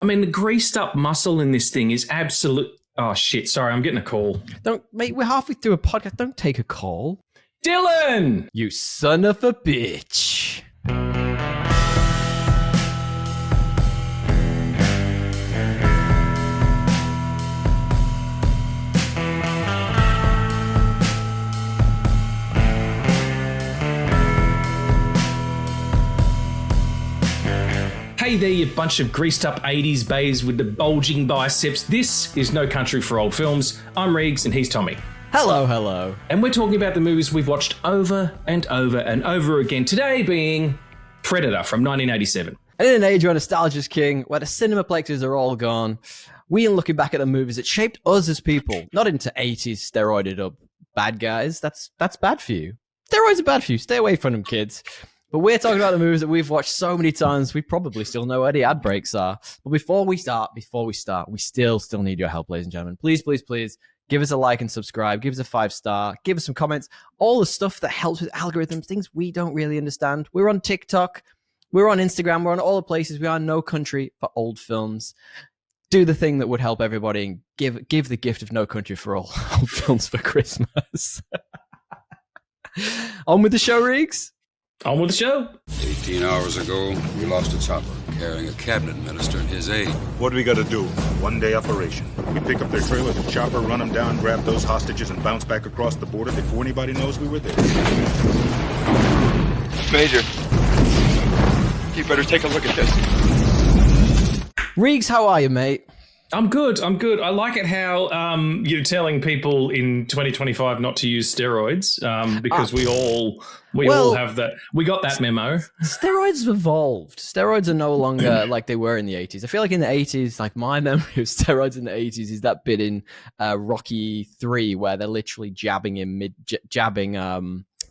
I mean, the greased up muscle in this thing is absolute. Oh, shit. Sorry, I'm getting a call. Mate, we're halfway through a podcast. Don't take a call. Dylan! You son of a bitch. Hey there, you bunch of greased up 80s bays with the bulging biceps. This is No Country for Old Films. I'm Regs and he's Tommy. Hello. And we're talking about the movies we've watched over and over and over again. Today being Predator from 1987. And in an age where nostalgia's king, where the cinema-plexes are all gone, we are looking back at the movies that shaped us as people, not into 80s steroided up bad guys. That's bad for you. Steroids are bad for you. Stay away from them, kids. But we're talking about the movies that we've watched so many times, we probably still know where the ad breaks are. But before we start, we still need your help, ladies and gentlemen. Please, give us a like and subscribe. Give us a 5-star. Give us some comments. All the stuff that helps with algorithms, things we don't really understand. We're on TikTok. We're on Instagram. We're on all the places. We are No Country for Old Films. Do the thing that would help everybody and give the gift of No Country for Old Films for Christmas. On with the show, Regs. On with the show. 18 hours ago, we lost a chopper carrying a cabinet minister and his aide. What do we gotta do? One-day operation. We pick up their trailer, the chopper, run them down, grab those hostages, and bounce back across the border before anybody knows we were there. Major, you better take a look at this. Regs, how are you, mate? I'm good. I like it how you're telling people in 2025 not to use steroids because we all have that. We got that memo. Steroids have evolved. Steroids are no longer like they were in the 80s. I feel like in the 80s, like my memory of steroids in the 80s is that bit in Rocky 3 where they're literally jabbing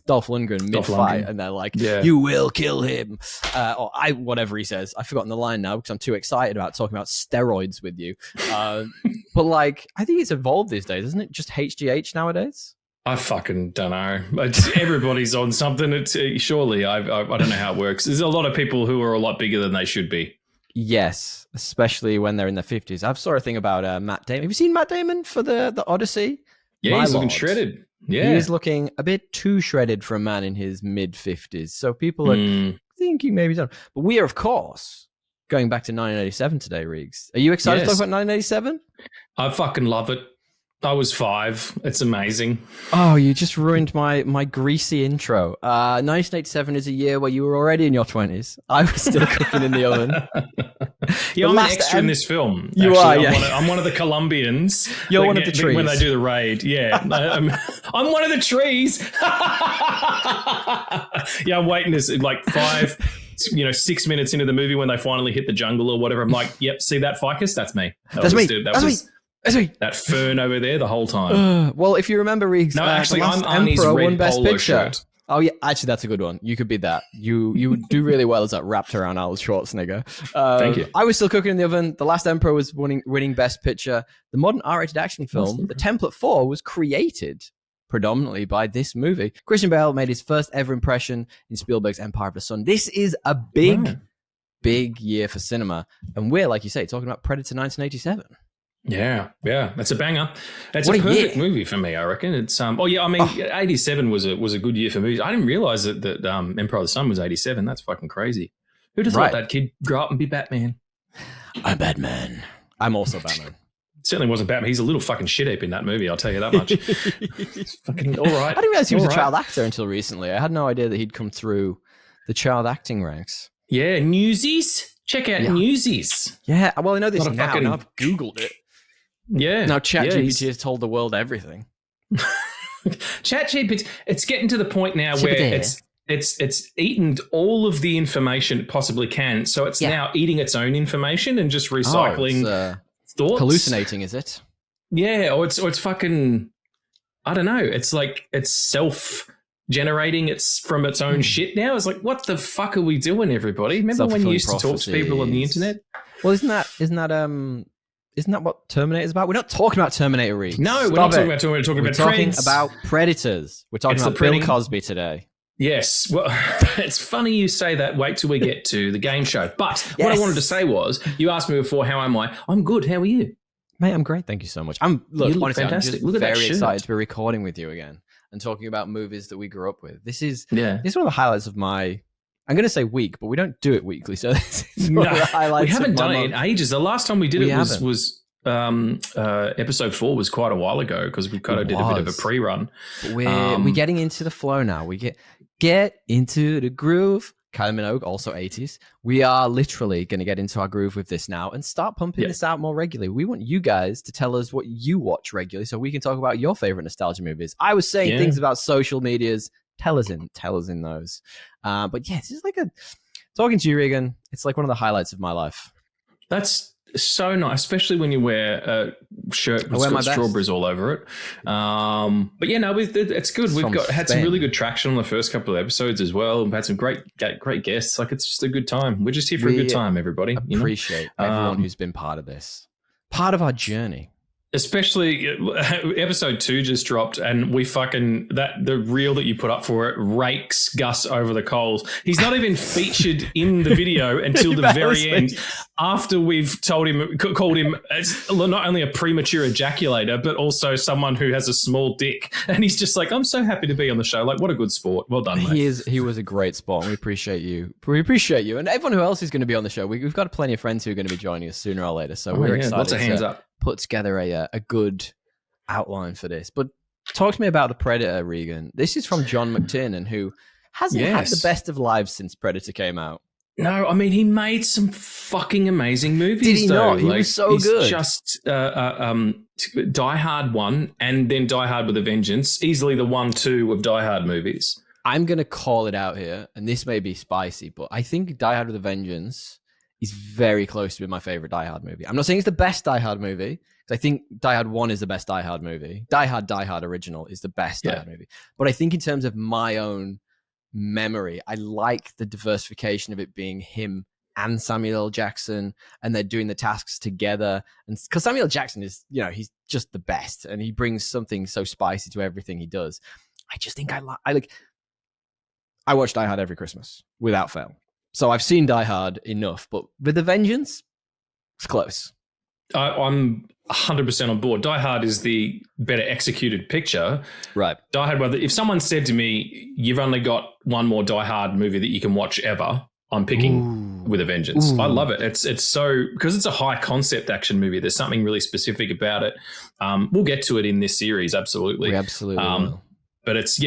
Dolph Lundgren mid-fight, and they're like, "You will kill him," or whatever he says. I've forgotten the line now because I'm too excited about talking about steroids with you. But like, I think it's evolved these days, isn't it? Just HGH nowadays. I fucking don't know. Everybody's on something. It's surely I don't know how it works. There's a lot of people who are a lot bigger than they should be. Yes, especially when they're in their 50s. I've saw a thing about Matt Damon. Have you seen Matt Damon for the Odyssey? Yeah, he's looking shredded. Yeah, he's looking a bit too shredded for a man in his mid-50s. So people are thinking maybe so. But we are, of course, going back to 1987 today, Regs. Are you excited to talk about 1987? I fucking love it. I was 5. It's amazing. Oh, you just ruined my greasy intro. 1987 is a year where you were already in your 20s. I was still cooking in the oven. I'm an extra in this film. You actually. are, yeah. I'm one of the Colombians. You're one of the trees. When they do the raid, yeah. I'm one of the trees. Yeah, I'm waiting this like 6 minutes into the movie when they finally hit the jungle or whatever. I'm like, yep, see that ficus? That's me. That's me. That's me. That fern over there the whole time. Well, if you remember, Regs, no, actually, I'm Arnie's won Best polo Picture. Shirt. Oh yeah, actually, that's a good one. You could be that. You would do really well as that wrapped around Arnold Schwarzenegger. Thank you. I was still cooking in the oven. The Last Emperor was winning Best Picture. The modern R-rated action film, The Template 4, was created predominantly by this movie. Christian Bale made his first ever impression in Spielberg's Empire of the Sun. This is a big year for cinema, and we're, like you say, talking about Predator 1987. Yeah, that's a banger. It's a perfect movie for me, I reckon. It's 87 was a good year for movies. I didn't realize that Empire of the Sun was 87. That's fucking crazy. Who'd have thought that kid grow up and be Batman? I'm Batman. I'm also Batman. Certainly wasn't Batman. He's a little fucking shit heap in that movie, I'll tell you that much. He's fucking all right. I didn't realize he was a child actor until recently. I had no idea that he'd come through the child acting ranks. Yeah, Newsies. Check out Newsies. Yeah, well, I know this now. Now I've Googled it. Yeah. Now ChatGPT has told the world everything. ChatGPT, it's getting to the point now where it's eaten all of the information it possibly can. So it's now eating its own information and just recycling thoughts. Hallucinating, is it? Yeah, or it's fucking, I don't know. It's like it's self-generating. It's from its own shit now. It's like, what the fuck are we doing, everybody? Remember when you used to talk to people on the internet? Well, isn't that what Terminator's about? We're not talking about Terminator, Reeds. No, we're not talking about Terminator. We're talking about Predators. We're talking about Bill Cosby today. Yes. Well, it's funny you say that. Wait till we get to the game show. But what I wanted to say was, you asked me before, how am I? I'm good. How are you? Mate, I'm great. Thank you so much. You look Honestly, fantastic. I'm Look just at that very shirt. excited to be recording with you again and talking about movies that we grew up with. This is one of the highlights of my, I'm going to say week, but we don't do it weekly. So this is one of the highlights. We haven't of my done it in month. ages. The last time we did was episode 4 was quite a while ago because we kind of did a bit of a pre-run. We're getting into the flow now. We get into the groove. Kylie Minogue, also 80s. We are literally going to get into our groove with this now and start pumping this out more regularly. We want you guys to tell us what you watch regularly so we can talk about your favorite nostalgia movies. I was saying things about social medias. Tell us in those. But yeah, this is like talking to you, Regan. It's like one of the highlights of my life. That's so nice, especially when you wear a shirt with strawberries all over it. But yeah, no, it's good. We've had some really good traction on the first couple of episodes as well. We've had some great guests. Like, it's just a good time. We're just here for a good time, everybody. Appreciate everyone who's been part of this, part of our journey. Especially episode 2 just dropped, and we the reel that you put up for it rakes Gus over the coals. He's not even featured in the video until the very end, after we've called him not only a premature ejaculator, but also someone who has a small dick. And he's just like, I'm so happy to be on the show. Like, what a good sport. Well done, mate. He was a great sport. We appreciate you. We appreciate you. And everyone who else is going to be on the show. We've got plenty of friends who are going to be joining us sooner or later. So we're excited. Lots of hands up. Put together a good outline for this. But talk to me about The Predator, Regan. This is from John McTiernan, who hasn't had the best of lives since Predator came out. No, I mean, he made some fucking amazing movies. Did he not? He was so good. Just Die Hard 1 and then Die Hard with a Vengeance. Easily the 1-2 of Die Hard movies. I'm going to call it out here, and this may be spicy, but I think Die Hard with a Vengeance is very close to being my favorite Die Hard movie. I'm not saying it's the best Die Hard movie, because I think Die Hard 1 is the best Die Hard movie. Die Hard original is the best Die Hard movie. But I think in terms of my own memory, I like the diversification of it being him and Samuel L. Jackson, and they're doing the tasks together. And because Samuel L. Jackson is, he's just the best, and he brings something so spicy to everything he does. I just think I watch Die Hard every Christmas without fail. So I've seen Die Hard enough, but with The Vengeance, it's close. I'm 100% on board. Die Hard is the better executed picture. Right. Die Hard, if someone said to me, you've only got one more Die Hard movie that you can watch ever, I'm picking With a Vengeance. I love it. It's so, because it's a high concept action movie. There's something really specific about it. We'll get to it in this series. Absolutely. We absolutely will. But it's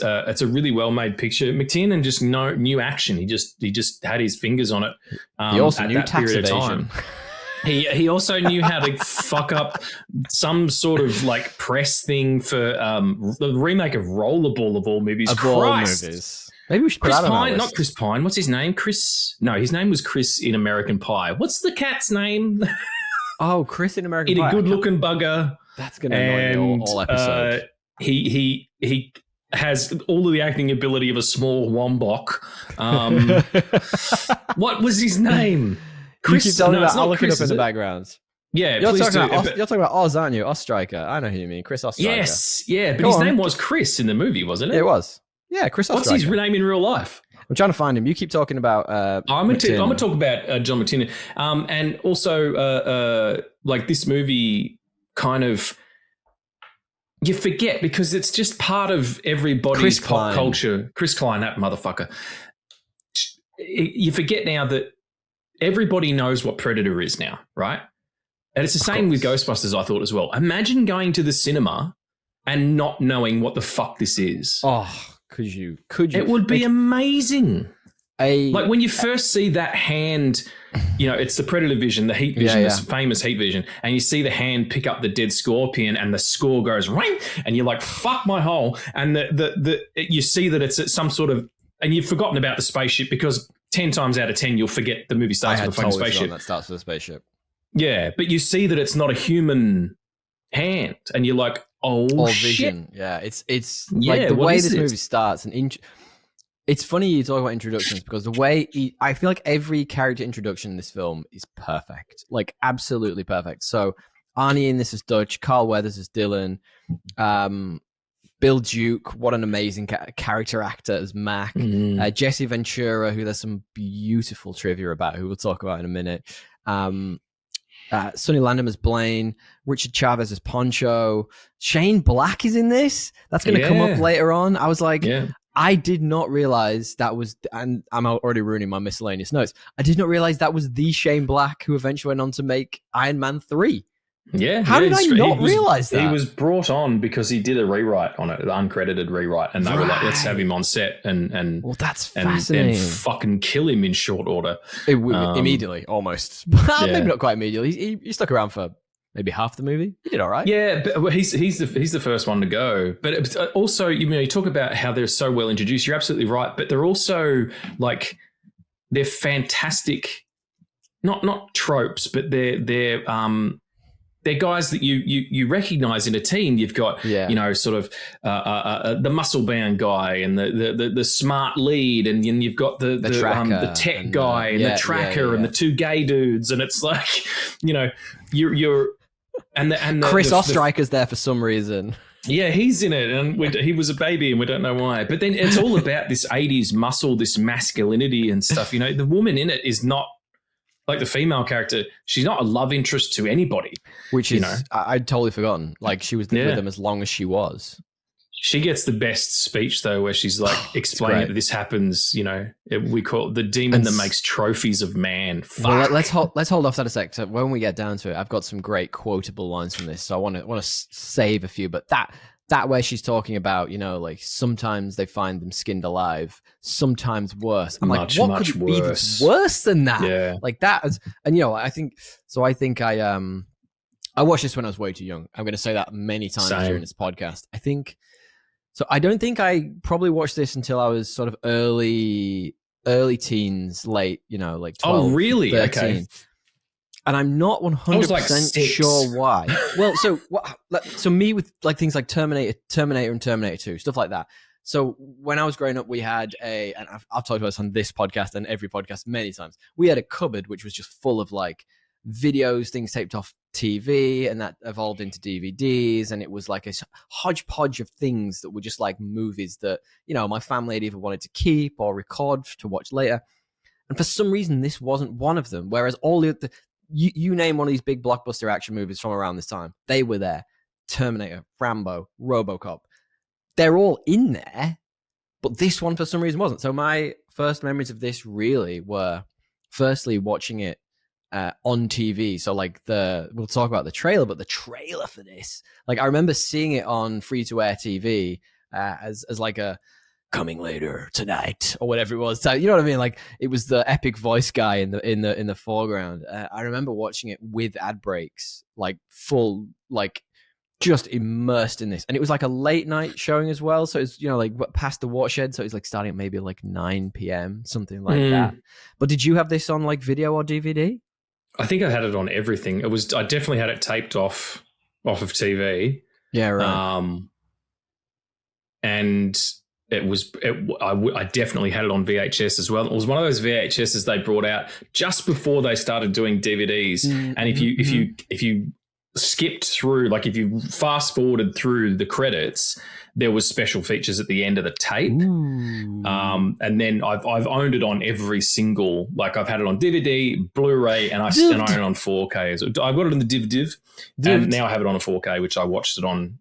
a really well made picture. McTiernan just knew action. He just had his fingers on it. He also at knew that tax period evasion. of time. He also knew how to fuck up some sort of like press thing for the remake of Rollerball of all movies. Of all movies. Maybe we should put Chris that on our Pine, list. not Chris Pine. What's his name? Chris? No, his name was Chris in American Pie. What's the cat's name? Oh, Chris in American Pie. A good-looking bugger. That's going to annoy you all episode. He has all of the acting ability of a small wombok. What was his name? Chris. You keep telling me that. I'll look it up in the background. Yeah, you're please talking do. About you're talking about Oz, aren't you? Ostriker. I know who you mean. Chris Ostriker. Yes, yeah, but his name was Chris in the movie, wasn't it? It was. Yeah, Chris Ostriker. What's his name in real life? I'm trying to find him. You keep talking about. I'm going to talk about John McTiernan, and also like this movie kind of. You forget because it's just part of everybody's pop culture. Chris Klein, that motherfucker. You forget now that everybody knows what Predator is now, right? And it's the same with Ghostbusters, I thought as well. Imagine going to the cinema and not knowing what the fuck this is. Oh, could you? It would be amazing. Like when you first see that hand, it's the Predator vision, the heat vision, this famous heat vision, and you see the hand pick up the dead scorpion and the score goes ring, and you're like, fuck my hole. And you see that it's some sort of, and you've forgotten about the spaceship because 10 times out of 10 you'll forget the movie starts with a fucking spaceship. That starts with a spaceship. Yeah, but you see that it's not a human hand, and you're like, oh shit. Vision. Yeah, it's like the way this movie starts, and it's funny you talk about introductions because the way I feel like every character introduction in this film is perfect, like absolutely perfect. So Arnie in this is Dutch, Carl Weathers is Dylan, Bill Duke, what an amazing character actor as Mac. Jesse Ventura, who there's some beautiful trivia about, who we'll talk about in a minute. Sonny Landham as Blaine, Richard Chavez as Poncho. Shane Black is in this. That's going to come up later on. I was like, I did not realize that was, and I'm already ruining my miscellaneous notes. I did not realize that was the Shane Black who eventually went on to make Iron Man 3. Yeah. How did I not realize that? He was brought on because he did a rewrite on it, the uncredited rewrite, and they were like, let's have him on set and well, that's fascinating. And fucking kill him in short order. Immediately, almost. Maybe not quite immediately. He stuck around for maybe half the movie. He did all right. Yeah, but he's the first one to go. But also, you talk about how they're so well introduced. You're absolutely right. But they're also like, they're fantastic, not tropes, but they're guys that you recognize in a team. You've got sort of the muscle bound guy and the smart lead, and you've got the tech guy and the tracker and the two gay dudes, and it's like, you're and Chris Ostreicher's there for some reason. Yeah, he's in it, and he was a baby, and we don't know why. But then it's all about this 80s muscle, this masculinity and stuff. The woman in it is not like the female character. She's not a love interest to anybody. Which is, I'd totally forgotten. Like, she was with them as long as she was. She gets the best speech, though, where she's like explaining that this happens, we call it the demon that makes trophies of man. Fuck. Well, let's hold off that a sec. So when we get down to it, I've got some great quotable lines from this. So I want to save a few, but that where she's talking about, like sometimes they find them skinned alive, sometimes worse. I'm like, what could it be that's worse than that? Yeah. Like that is, and I think I watched this when I was way too young. I'm going to say that many times during this podcast. I don't think I probably watched this until I was sort of early teens, late, like 12, oh, really? 13. Okay. And I'm not 100% sure why. Well, so me with like things like Terminator and Terminator 2, stuff like that. So when I was growing up, we had and I've talked about this on this podcast and every podcast many times. We had a cupboard which was just full of like videos, things taped off TV, and that evolved into DVDs, and it was like a hodgepodge of things that were just like movies that my family had either wanted to keep or record to watch later. And for some reason, this wasn't one of them. Whereas all the you name one of these big blockbuster action movies from around this time, they were there. Terminator, Rambo, RoboCop, they're all in there, but this one for some reason wasn't. So my first memories of this really were firstly watching it on TV. So like we'll talk about the trailer, but the trailer for this, like I remember seeing it on free-to-air TV as like a coming later tonight or whatever it was. So, you know what I mean? Like it was the epic voice guy in the foreground. I remember watching it with ad breaks, like full, like just immersed in this. And it was like a late night showing as well. So it's, like past the watershed. So it's like starting at maybe like 9 p.m., something like that. But did you have this on like video or DVD? I think I had it on everything. I definitely had it taped off of TV. Yeah, right. And I definitely had it on VHS as well. It was one of those VHSs they brought out just before they started doing DVDs. And if you skipped through, like if you fast forwarded through the credits, there was special features at the end of the tape. And then I've owned it on every single, like I've had it on DVD, Blu-ray, and I own it on 4K. So I got it in the div, and now I have it on a 4K, which I watched it on,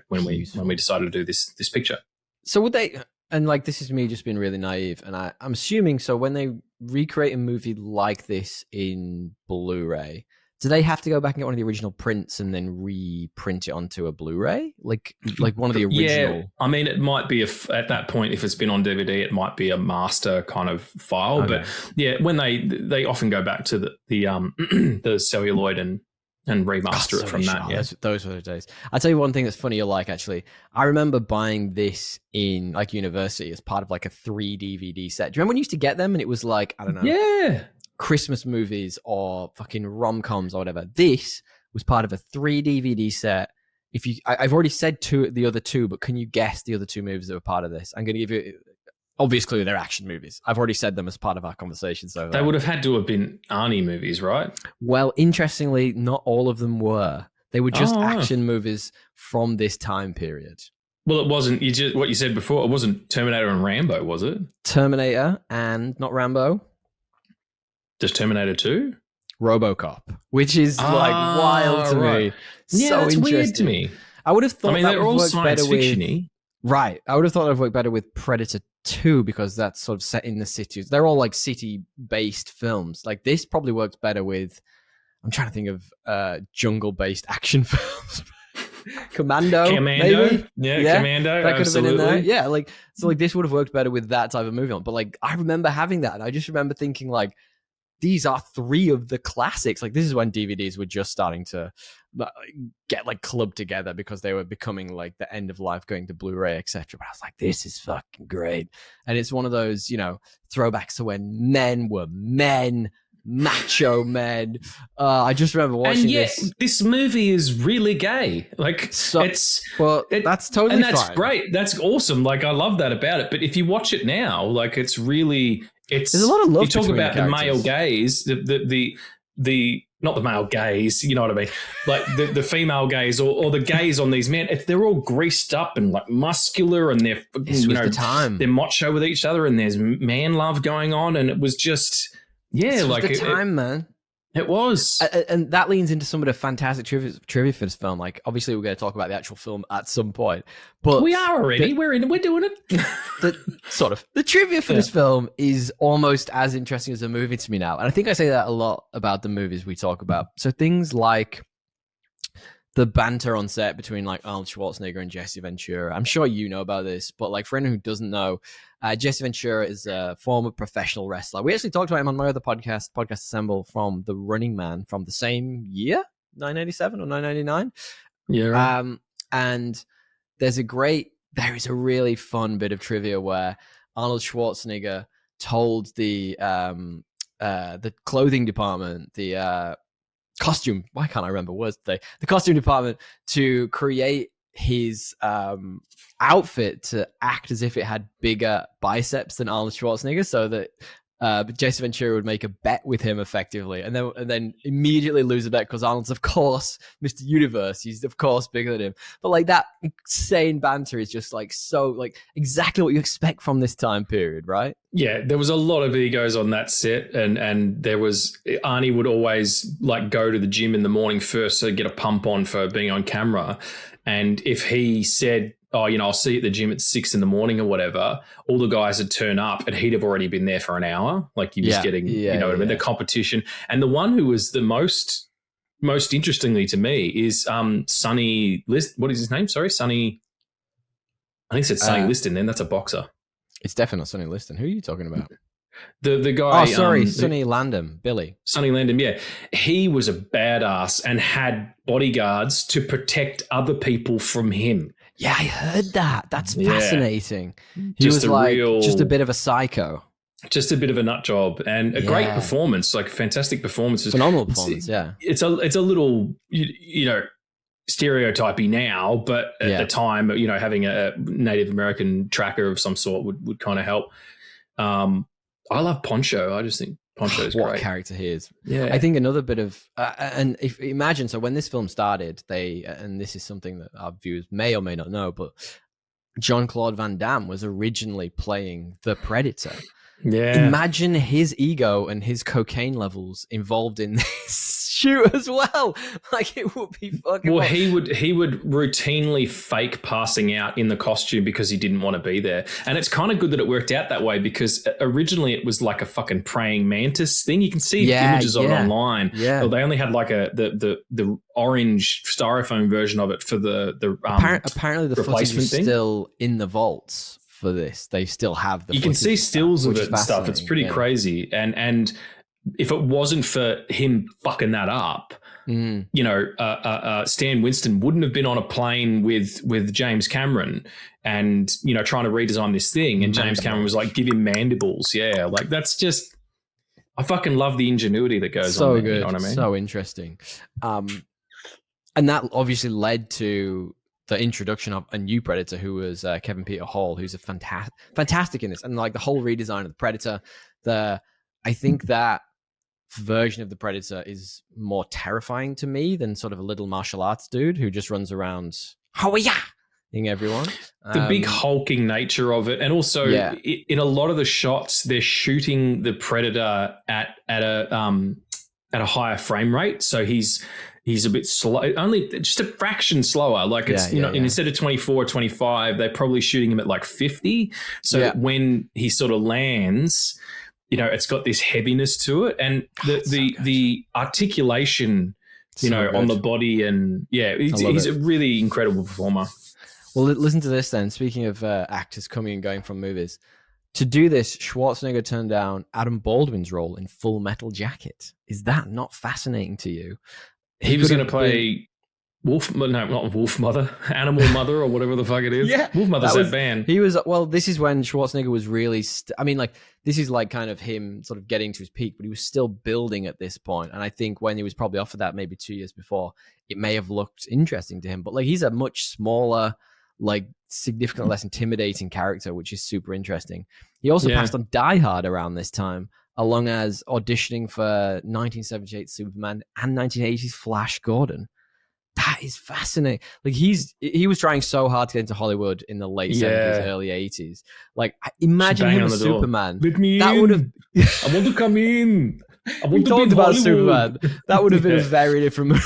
when we decided to do this picture. So would they, and like this is me just being really naive, and I'm assuming, so when they recreate a movie like this in Blu-ray, do they have to go back and get one of the original prints and then reprint it onto a Blu-ray? Like one of the original? Yeah, I mean, it might be, at that point, if it's been on DVD, it might be a master kind of file. Okay. But yeah, when they often go back to the celluloid and remaster it from that. Yeah. Those were the days. I'll tell you one thing that's funny you like, actually. I remember buying this in like university as part of like a 3 DVD set. Do you remember when you used to get them and it was like, I don't know. Yeah. Christmas movies or fucking rom-coms or whatever. This was part of a 3 DVD set. I've already said the other two, but can you guess the other 2 movies that were part of this? I'm going to give you obvious clue. They're action movies. I've already said them as part of our conversation. So they would have had to have been Arnie movies, right? Well, interestingly, not all of them were. They were just action movies from this time period. Well, it wasn't. You just what you said before. It wasn't Terminator and Rambo, was it? Terminator and not Rambo. Just Terminator 2? RoboCop, which is like wild to me. Yeah, so that's interesting. weird to me. I would have thought that they're would all work science better with fiction-y. Right. I would have thought it would work better with Predator 2 because that's sort of set in the cities. They're all like city-based films. Like this probably works better with, I'm trying to think of jungle-based action films. Commando, maybe? Yeah, Commando, that could have been in there. absolutely. Yeah, like so this would have worked better with that type of movie on. But like I remember having that and I just remember thinking like, these are three of the classics. Like this is when DVDs were just starting to get like clubbed together because they were becoming like the end of life, going to Blu-ray, etc. But I was like, this is fucking great. And it's one of those, you know, throwbacks to when men were men, macho men. I just remember watching and yet, this movie is really gay. Like that's totally and that's fine. great. That's awesome. Like I love that about it. But if you watch it now, like it's really there's a lot of love. You talk between about the male gaze, the not the male gaze, you know what I mean? Like the female gaze or the gaze on these men, they're all greased up and like muscular and they're they're macho with each other and there's man love going on and it was just man. It was. And that leans into some of the fantastic trivia for this film. Like, obviously, we're going to talk about the actual film at some point. But we are already. We're doing it. The trivia for this film is almost as interesting as a movie to me now. And I think I say that a lot about the movies we talk about. So things like the banter on set between like Arnold Schwarzenegger and Jesse Ventura. I'm sure you know about this, but like for anyone who doesn't know, Jesse Ventura is a former professional wrestler. We actually talked about him on my other podcast Assemble, from The Running Man from the same year, 1987 or 1999. Yeah. Right. And there is a really fun bit of trivia where Arnold Schwarzenegger told the clothing department, costume, why can't I remember words today? The costume department to create his outfit to act as if it had bigger biceps than Arnold Schwarzenegger, so that Jesse Ventura would make a bet with him effectively, and then immediately lose a bet because Arnold's of course Mr. Universe. He's of course bigger than him. But like that insane banter is just like so like exactly what you expect from this time period, right? Yeah, there was a lot of egos on that set, and there was Arnie would always like go to the gym in the morning first to get a pump on for being on camera, and if he said, oh, you know, I'll see you at the gym at 6 a.m. or whatever, all the guys would turn up and he'd have already been there for an hour. Like he was getting, you know what I mean, the competition. And the one who was the most interestingly to me is Sonny List. What is his name? Sorry, Sonny. I think it said Sonny Liston then. That's a boxer. It's definitely not Sonny Liston. Who are you talking about? The guy. Oh, sorry, Sonny Landham, Billy. Sonny Landham, yeah. He was a badass and had bodyguards to protect other people from him. Yeah, I heard that. That's fascinating. He was like just a bit of a psycho. Just a bit of a nut job and a great performance, like fantastic performances. Phenomenal performance, yeah. It's a little, you know, stereotypy now, but at the time, you know, having a Native American tracker of some sort would kind of help. I love Poncho. I just think Poncho's what great. A character he is. Yeah. I think another bit of, and if imagine, so when this film started, and this is something that our viewers may or may not know, but Jean-Claude Van Damme was originally playing the Predator. Yeah. Imagine his ego and his cocaine levels involved in this shoot as well. Like it would be fucking. Well, he would routinely fake passing out in the costume because he didn't want to be there, and it's kind of good that it worked out that way because originally it was like a fucking praying mantis thing. You can see images of it online. Yeah, but they only had like the orange styrofoam version of it for the apparently the footage is still in the vaults. For this, they still have the. You can see stills of it and stuff. It's pretty crazy, and if it wasn't for him fucking that up, you know, Stan Winston wouldn't have been on a plane with James Cameron, and you know, trying to redesign this thing. And James Cameron was like, "Give him mandibles." Yeah, like that's just. I fucking love the ingenuity that goes on. So good, you know what I mean? So interesting, and that obviously led to the introduction of a new Predator who was Kevin Peter Hall, who's a fantastic in this. And like the whole redesign of the Predator, I think that version of the Predator is more terrifying to me than sort of a little martial arts dude who just runs around, how-ya, everyone. The big hulking nature of it, and also in a lot of the shots, they're shooting the Predator at a higher frame rate, so he's a bit slow, only just a fraction slower. Like it's instead of 24 or 25, they're probably shooting him at like 50. So when he sort of lands, it's got this heaviness to it, and the articulation, on the body, and he's a really incredible performer. Well, listen to this then. Speaking of actors coming and going from movies, to do this, Schwarzenegger turned down Adam Baldwin's role in Full Metal Jacket. Is that not fascinating to you? He was going to play not Wolf Mother, Animal Mother, or whatever the fuck it is. Yeah, Wolf Mother's that band. He was this is when Schwarzenegger was really. This is like kind of him sort of getting to his peak, but he was still building at this point. And I think when he was probably offered that maybe 2 years before, it may have looked interesting to him. But like he's a much smaller, like significantly less intimidating character, which is super interesting. He also passed on Die Hard around this time, along as auditioning for 1978 Superman and 1980s Flash Gordon. That is fascinating. Like he was trying so hard to get into Hollywood in the late 70s, early 80s. Like imagine him as Superman. Let me that would have. I want to come in. I want to talked be about Superman. That would have been a very different movie.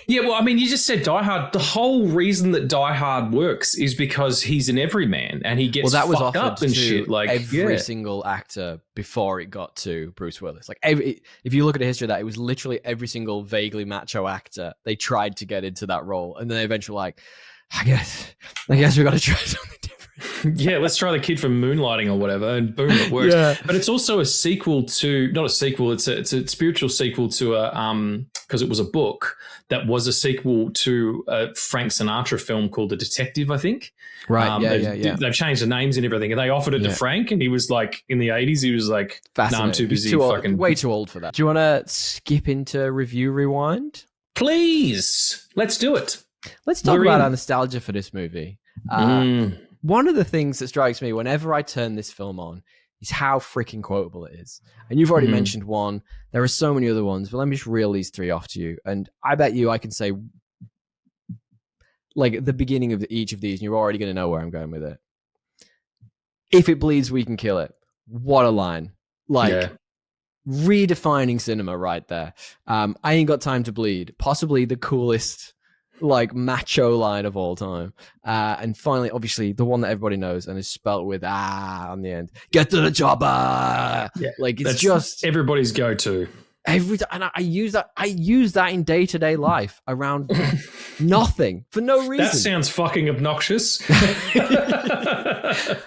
Yeah, well, I mean, you just said Die Hard. The whole reason that Die Hard works is because he's an everyman and he gets fucked up and shit. Like every single actor before it got to Bruce Willis. Like if you look at the history of that, it was literally every single vaguely macho actor. They tried to get into that role, and then they eventually like, I guess we got to try something different. Yeah, let's try the kid from Moonlighting or whatever, and boom, it works. But it's also a sequel to, not a sequel, it's a spiritual sequel to because it was a book that was a sequel to a Frank Sinatra film called The Detective, I think. Right, They've changed the names and everything, and they offered it to Frank, and he was like, in the 80s, he was like, nah, I'm too busy. Way too old for that. Do you want to skip into Review Rewind? Please, let's do it. Let's talk about our nostalgia for this movie. One of the things that strikes me whenever I turn this film on is how freaking quotable it is. And you've already mentioned one. There are so many other ones, but let me just reel these three off to you. And I bet you I can say like the beginning of each of these, and you're already going to know where I'm going with it. If it bleeds, we can kill it. What a line. Redefining cinema right there. I ain't got time to bleed. Possibly the coolest like macho line of all time. And finally, obviously, the one that everybody knows and is spelt with on the end. Get to the chopper. Yeah, like it's just everybody's go-to. Every time, and I use that in day-to-day life around nothing for no reason. That sounds fucking obnoxious.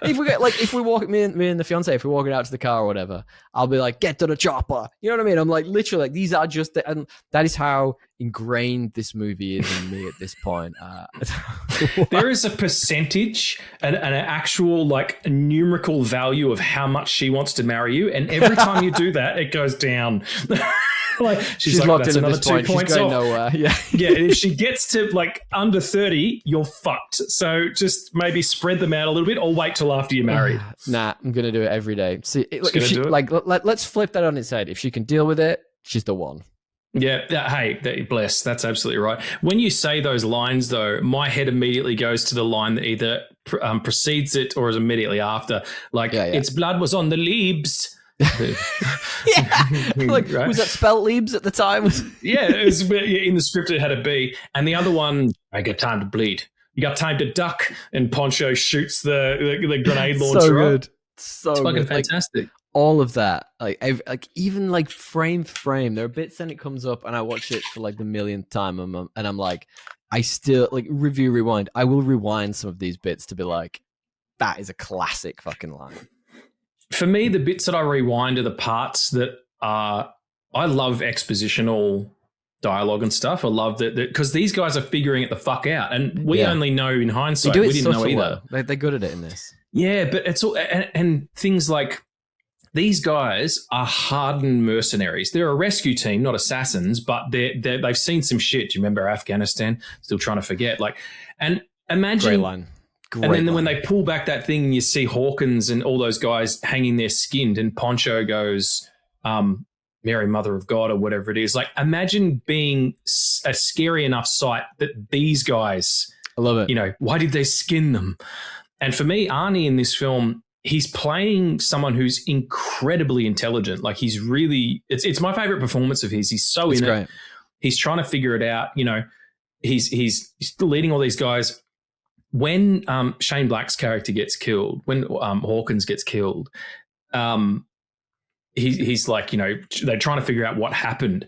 if we walk, me and the fiance, if we're walking out to the car or whatever, I'll be like, "Get to the chopper." You know what I mean? I'm like, literally, like these are just, and that is how ingrained this movie is in me at this point. There is a percentage, an actual like numerical value of how much she wants to marry you, and every time you do that, it goes down. Like she's like, locked that's in at another this point. 2 points she's going off. nowhere. Yeah. Yeah, and if she gets to like under 30, you're fucked. So just maybe spread them out a little bit, or wait till after you're married. Nah, I'm gonna do it every day. See, let's flip that on its head. If she can deal with it, she's the one. Yeah. Hey, bless. That's absolutely right. When you say those lines, though, my head immediately goes to the line that either precedes it or is immediately after. Like, its blood was on the leaves. Like, right? Was that spelt leaves at the time? It was in the script. It had a B, and the other one, I got time to bleed. You got time to duck, and Poncho shoots the grenade launcher. So good, it's fucking fantastic. Like, all of that, even like frame for frame, there are bits and it comes up, and I watch it for like the millionth time, and I'm like, I still like review rewind. I will rewind some of these bits to be like, that is a classic fucking line. For me, the bits that I rewind are the parts that are, I love expositional dialogue and stuff. I love that because these guys are figuring it the fuck out, and we only know in hindsight. We didn't know either. They're good at it in this. Yeah, but it's all and things like these guys are hardened mercenaries. They're a rescue team, not assassins, but they've seen some shit. Do you remember Afghanistan? Still trying to forget. Like, and imagine. Great line. And then when they pull back that thing, you see Hawkins and all those guys hanging there skinned, and Poncho goes, Mary, Mother of God, or whatever it is. Like, imagine being a scary enough sight that these guys I love it. You know, why did they skin them? And for me, Arnie in this film, he's playing someone who's incredibly intelligent. Like he's really, it's my favorite performance of his. He's so in it. He's trying to figure it out. You know, he's still leading all these guys. When Shane Black's character gets killed, when Hawkins gets killed, he's like, you know, they're trying to figure out what happened.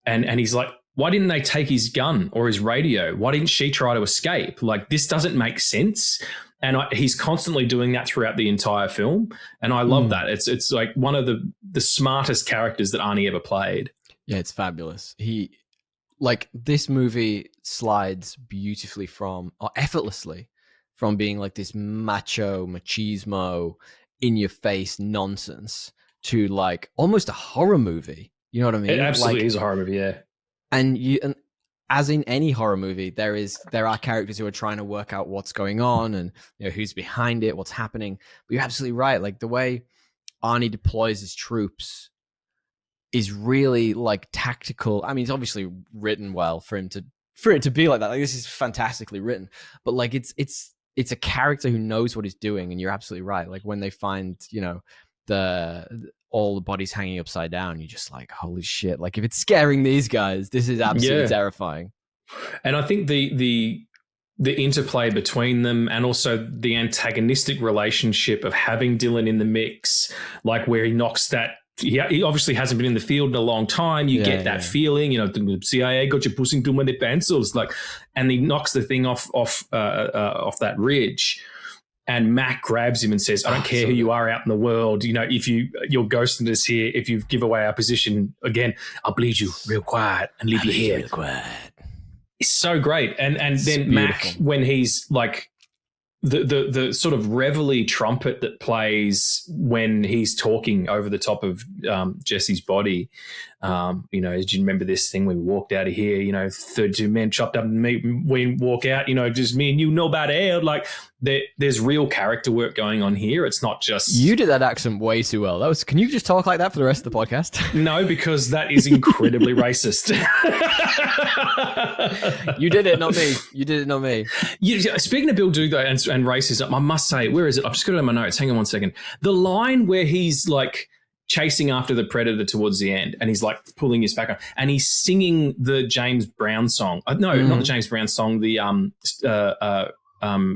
And he's like, why didn't they take his gun or his radio? Why didn't she try to escape? Like, this doesn't make sense. And he's constantly doing that throughout the entire film. And I love that. It's like one of the smartest characters that Arnie ever played. Yeah, it's fabulous. This movie slides beautifully effortlessly from being like this machismo, in your face nonsense to like almost a horror movie. You know what I mean? It absolutely is a horror movie, yeah. And as in any horror movie, there are characters who are trying to work out what's going on and, you know, who's behind it, what's happening. But you're absolutely right. Like the way Arnie deploys his troops is really like tactical. I mean, it's obviously written well for it to be like that. Like this is fantastically written, but like it's a character who knows what he's doing. And you're absolutely right. Like when they find, you know, all the bodies hanging upside down, you're just like, holy shit. Like if it's scaring these guys, this is absolutely terrifying. And I think the interplay between them and also the antagonistic relationship of having Dylan in the mix, like where he knocks that, he obviously hasn't been in the field in a long time. You get that feeling, you know, the CIA got you pushing too many pencils, like, and he knocks the thing off that ridge. And Mac grabs him and says, I don't care who you are out in the world. You know, if you're ghosting us here, if you give away our position again, I'll bleed you real quiet and leave you here. Real quiet. It's so great. And then beautiful. Mac, when he's like the sort of reveille trumpet that plays when he's talking over the top of Jesse's body. You know, do you remember this thing when we walked out of here, you know, 32 men chopped up and we walk out, you know, just me and you know about air. Like there's real character work going on here. It's not just... You did that accent way too well. Can you just talk like that for the rest of the podcast? No, because that is incredibly racist. You did it, not me. You did it, not me. Speaking of Bill Duke though, and racism, I must say, where is it? I've just got it in my notes. Hang on one second. The line where he's like chasing after the predator towards the end and he's like pulling his back on and he's singing the James Brown song. No, not the James Brown song, the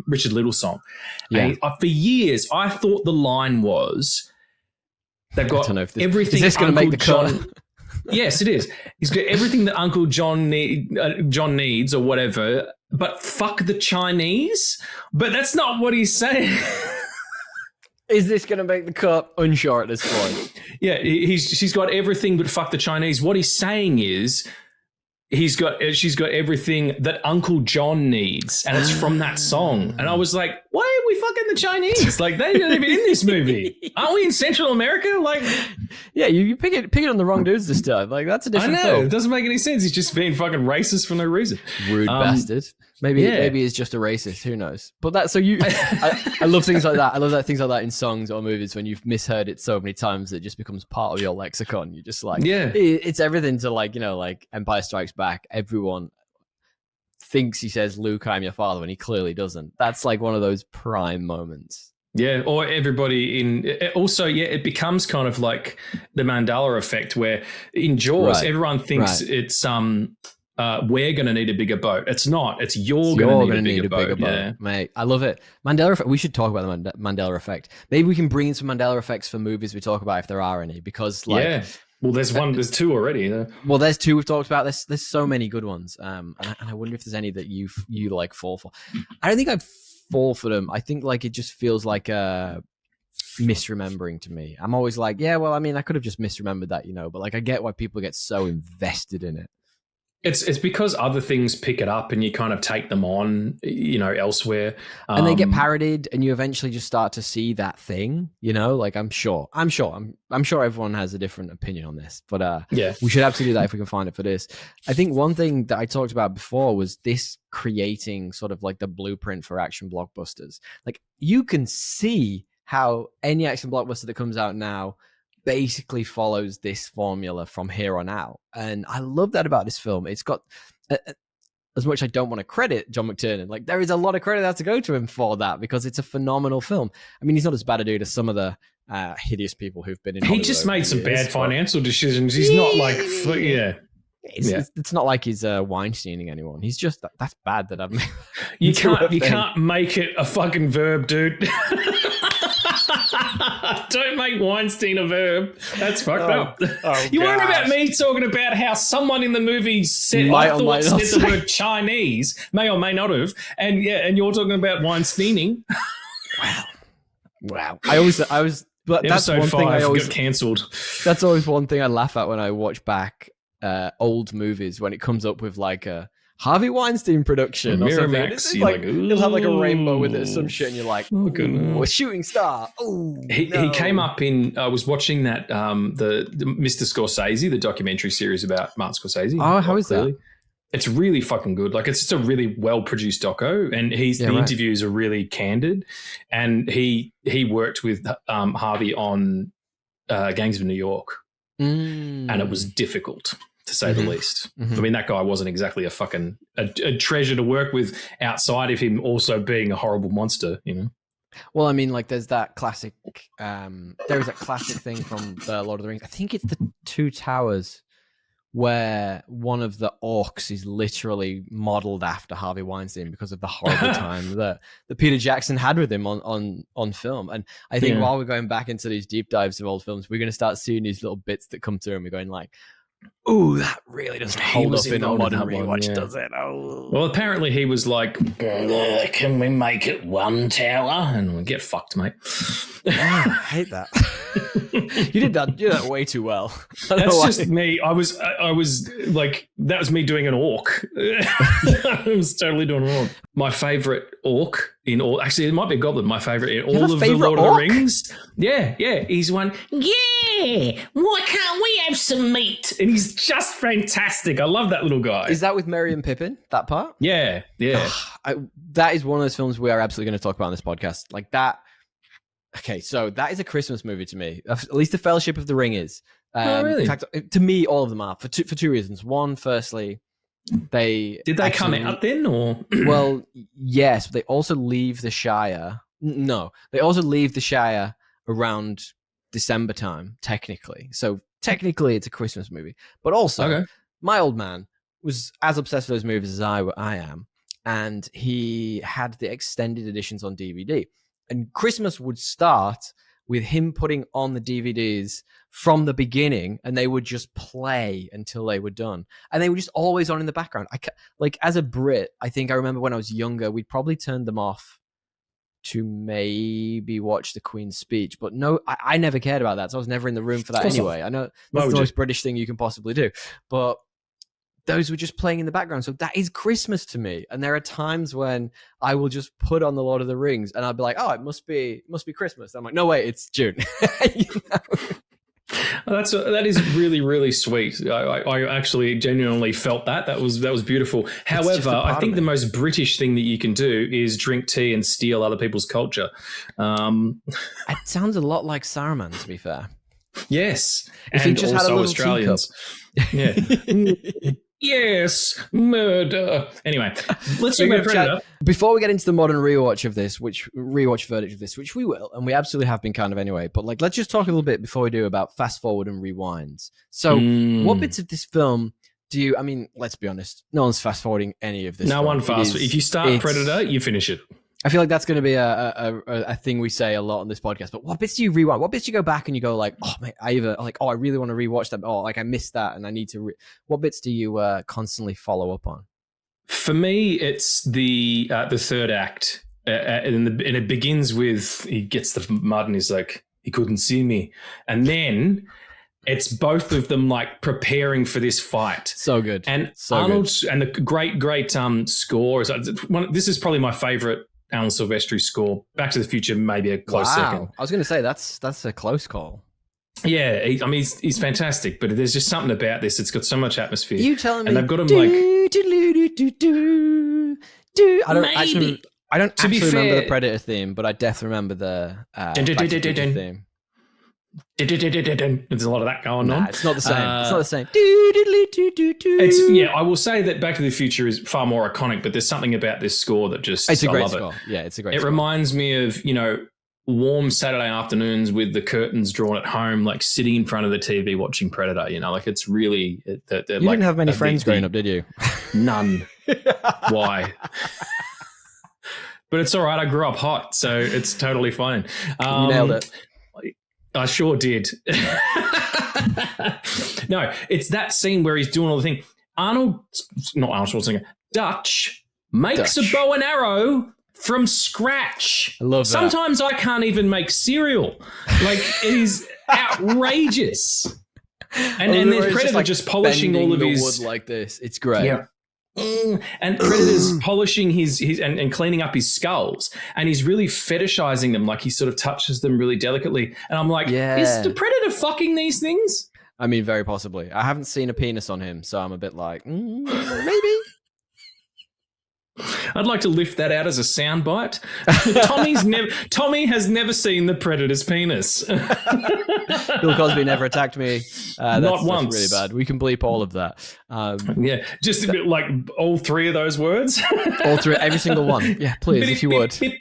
Richard Little song. Yeah. And for years, I thought the line was, they've got everything. Is this going to make the cut? Yes, it is. He's got everything that Uncle John needs or whatever, but fuck the Chinese. But that's not what he's saying. Is this going to make the cut? Unsure at this point. Yeah, she's got everything but fuck the Chinese. What he's saying is she's got everything that Uncle John needs, and it's from that song. And I was like, why are we fucking the Chinese? Like, they're not even in this movie. Aren't we in Central America? Like, yeah, you pick it on the wrong dudes this time. Like, that's a different film. It doesn't make any sense. He's just being fucking racist for no reason. Rude bastard. Maybe he's just a racist. Who knows? But I love things like that. I love that things like that in songs or movies when you've misheard it so many times that it just becomes part of your lexicon. You're just like, it's everything to like, you know, like Empire Strikes Back. Everyone thinks he says, Luke, I'm your father, when he clearly doesn't. That's like one of those prime moments. Yeah, or everybody also, it becomes kind of like the Mandela effect where in Jaws, everyone thinks it's we're going to need a bigger boat. It's not. It's you're going to need a bigger boat. Yeah. Mate, I love it. Mandela effect. We should talk about the Mandela effect. Maybe we can bring in some Mandela effects for movies we talk about if there are any, because like... Well, there's two already. Well, there's two we've talked about. There's so many good ones. And I wonder if there's any that you like fall for. I don't think I'd fall for them. I think like it just feels like misremembering to me. I'm always like, yeah, well, I mean, I could have just misremembered that, you know, but like I get why people get so invested in it. It's because other things pick it up and you kind of take them on, you know, elsewhere. And they get parodied and you eventually just start to see that thing, you know, like I'm sure everyone has a different opinion on this, but we should absolutely do that if we can find it for this. I think one thing that I talked about before was this creating sort of like the blueprint for action blockbusters. Like you can see how any action blockbuster that comes out now basically follows this formula from here on out. And I love that about this film. It's got as much I don't want to credit John McTiernan, like there is a lot of credit that has to go to him for that because it's a phenomenal film. I mean, he's not as bad a dude as some of the hideous people who've been in Hollywood. He just made some bad financial decisions. He's not like, It's not like he's Weinsteining anyone. He's just that's bad that I've made. You can't make it a fucking verb, dude. Don't make Weinstein a verb. That's fucked up. You worried about me talking about how someone in the movie said the word Chinese, may or may not have, and you're talking about Weinsteining. Wow. I was. But that's one thing I always got cancelled. That's always one thing I laugh at when I watch back old movies when it comes up with like a Harvey Weinstein production or something. It's like, he'll have like a rainbow with it or some shit, and you're like, a shooting star. He came up in. I was watching that the Mr. Scorsese, the documentary series about Martin Scorsese. Oh, how is that? It's really fucking good. Like, it's just a really well produced doco, and interviews are really candid. And he worked with Harvey on Gangs of New York, and it was difficult, to say the least. I mean, that guy wasn't exactly a treasure to work with outside of him also being a horrible monster, you know? Well, I mean, like, there's that classic, there's that classic thing from the Lord of the Rings. I think it's the Two Towers where one of the orcs is literally modeled after Harvey Weinstein because of the horrible time that Peter Jackson had with him on film. And I think while we're going back into these deep dives of old films, we're going to start seeing these little bits that come through and we're going like, ooh, that really doesn't hold up in a modern rewatch, does it? Oh. Well, apparently he was like, can we make it one tower? And we get fucked, mate. I hate that. You did that way too well. That's just me. I was like, that was me doing an orc. I was totally doing an orc. My favorite orc in all, actually, it might be a goblin. My favorite in all of the Lord of the Rings. Yeah. He's one. Yeah. Why can't we have some meat? And he's just fantastic. I love that little guy. Is that with Merry and Pippin? That part? Yeah. That is one of those films we are absolutely going to talk about on this podcast. Like that. Okay, so that is a Christmas movie to me. At least the Fellowship of the Ring is. Really? In fact, to me, all of them are for two reasons. One, firstly, did they come out then, or? Well, yes, but they also leave the Shire. No, they also leave the Shire around December time, technically. So technically, it's a Christmas movie. But also, my old man was as obsessed with those movies as I am, and he had the extended editions on DVD. And Christmas would start with him putting on the DVDs from the beginning, and they would just play until they were done. And they were just always on in the background. Like, as a Brit, I think I remember when I was younger, we'd probably turned them off to maybe watch the Queen's speech. But no, I never cared about that. So I was never in the room for that anyway. I know that's the most British thing you can possibly do. But those were just playing in the background. So that is Christmas to me. And there are times when I will just put on the Lord of the Rings and I'll be like, oh, it must be Christmas. I'm like, no, wait, it's June. You know? That is really, really sweet. I actually genuinely felt that. That was beautiful. However, I think the most British thing that you can do is drink tea and steal other people's culture. It sounds a lot like Saruman, to be fair. Yes. If he just had a little Australians. Yeah. Yes, murder. Anyway, let's talk about Predator. Before we get into the modern rewatch verdict of this, which we will, and we absolutely have been kind of anyway, but like, let's just talk a little bit before we do about fast forward and rewinds. So what bits of this film do you, I mean, let's be honest, no one's fast forwarding any of this. No one fast. If you start Predator, you finish it. I feel like that's going to be a thing we say a lot on this podcast. But what bits do you rewind? What bits do you go back and you go like, oh, mate, I really want to rewatch that. Oh, like I missed that and I need to. What bits do you constantly follow up on? For me, it's the third act, and it begins with he gets the mud and he's like, he couldn't see me, and then it's both of them like preparing for this fight. So good, and so Arnold good. And the great score is this is probably my favorite Alan Silvestri score. Back to the Future, maybe a close second. I was going to say that's a close call. Yeah, he's fantastic, but there's just something about this. It's got so much atmosphere. You telling me? And they've got him like. I don't actually remember the Predator theme, but I definitely remember the theme. There's a lot of that going on. It's not the same. It's not the same. I will say that Back to the Future is far more iconic, but there's something about this score that just It's a great I love score. it. Yeah, it's a great It score. reminds me of, warm Saturday afternoons with the curtains drawn at home, like sitting in front of the TV watching Predator, like it's really... You didn't have many friends growing up, did you? None. Why? But it's all right. I grew up hot, so it's totally fine. You nailed it. I sure did. No, it's that scene where he's doing all the thing. Not Arnold Schwarzenegger, Dutch makes a bow and arrow from scratch. I love that. Sometimes I can't even make cereal. Like, it is outrageous. And there's Predator just polishing all of his wood like this. It's great. Yeah. And Predator's polishing his and cleaning up his skulls, and he's really fetishizing them, like he sort of touches them really delicately. And I'm like, is the Predator fucking these things? I mean, very possibly. I haven't seen a penis on him, so I'm a bit like, maybe. I'd like to lift that out as a soundbite. Tommy has never seen the Predator's penis. Bill Cosby never attacked me. Not once. That's really bad. We can bleep all of that. Yeah, just a bit like all three of those words. All three, every single one. Yeah, please, if you would. Sounds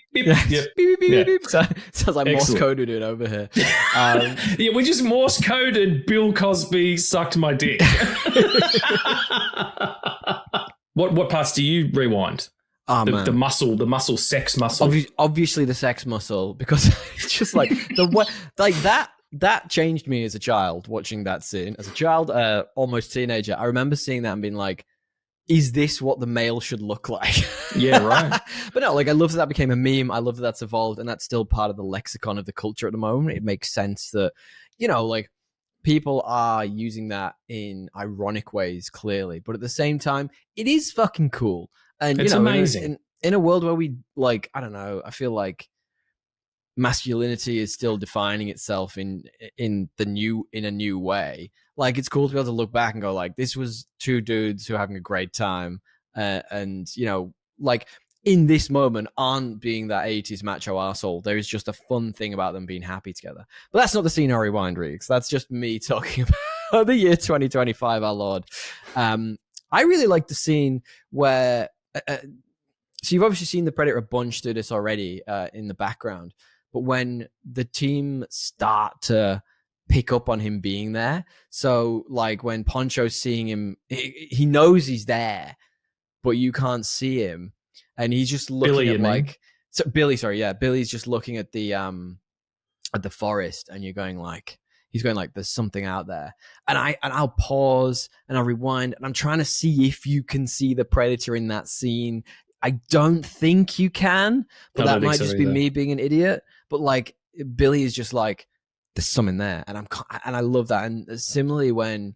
like Morse coded it over here. Yeah, we just Morse coded Bill Cosby sucked my dick. What parts do you rewind? The muscle, sex muscle. Obviously the sex muscle, because it's just like the way, like that changed me as a child watching that scene. As a child, almost teenager, I remember seeing that and being like, is this what the male should look like? Yeah, right. But no, like I love that became a meme. I love that's evolved, and that's still part of the lexicon of the culture at the moment. It makes sense that, like, people are using that in ironic ways, clearly, but at the same time, it is fucking cool. And it's amazing in a world where we, like, I don't know, I feel like masculinity is still defining itself in a new way. Like, it's cool to be able to look back and go, like, this was two dudes who are having a great time, and like, in this moment, aren't being that 80s macho arsehole. There is just a fun thing about them being happy together. But that's not the scene I rewind, Reeks. That's just me talking about the year 2025, our Lord. I really like the scene where... so you've obviously seen the Predator a bunch do this already in the background. But when the team start to pick up on him being there, so like when Poncho's seeing him, he knows he's there, but you can't see him. And he's just looking at Billy's just looking at the forest, and you're going like, he's going like, there's something out there. And I'll pause and I'll rewind, and I'm trying to see if you can see the Predator in that scene. I don't think you can, but that might just be me being an idiot. But like, Billy is just like, there's something there, and I love that. And similarly, when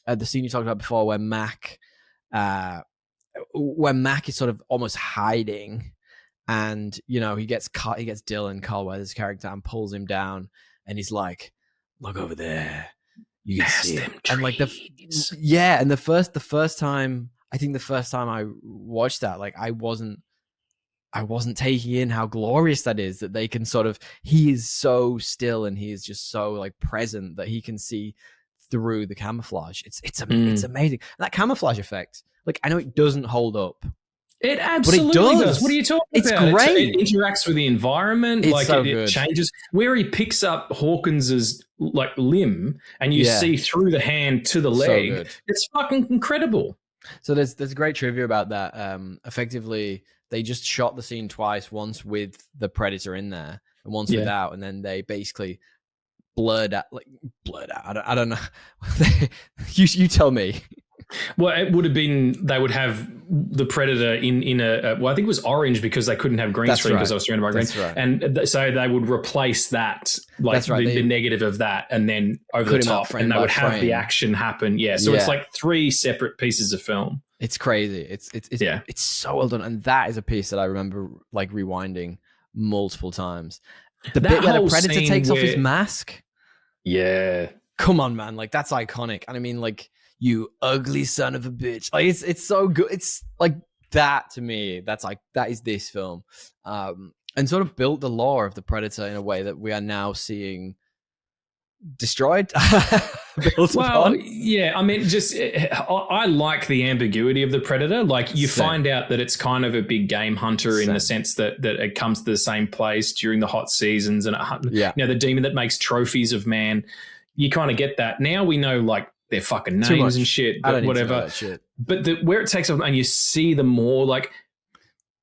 the scene you talked about before, when Mac is sort of almost hiding, and he gets Dylan, Carl Weathers' character, and pulls him down, and he's like, look over there, you can see them. And like and the first time I watched that, like, I wasn't taking in how glorious that is, that they can sort of, he is so still and he is just so like present that he can see through the camouflage. It's amazing. And that camouflage effect, like, I know it doesn't hold up. It absolutely does. What are you talking about? It's great. It interacts with the environment. It's like, so it changes. Where he picks up Hawkins's like limb, and you see through the hand to the leg. Good. It's fucking incredible. So there's great trivia about that. Effectively, they just shot the scene twice, once with the Predator in there and once without, and then they basically blurred out. I don't know. you tell me. Well, it would have been, they would have the Predator in a I think it was orange, because they couldn't have green screen because I was surrounded by green. Right. And so they would replace that, like the negative of that, and then over the top, and they would have the action happen. Yeah. So it's like three separate pieces of film. It's crazy. It's so well done. And that is a piece that I remember like rewinding multiple times. The bit where the Predator takes off his mask. Yeah. Come on, man. Like, that's iconic. And I mean, like, you ugly son of a bitch. Like, it's so good. It's like that to me. That's like, that is this film. And sort of built the lore of the Predator in a way that we are now seeing destroyed. Built upon. Yeah, I mean, just I like the ambiguity of the Predator. Like you find out that it's kind of a big game hunter in the sense that it comes to the same place during the hot seasons, and the demon that makes trophies of man. You kind of get that. Now we know like their fucking names and shit, but whatever. But where it takes off, and you see them more, like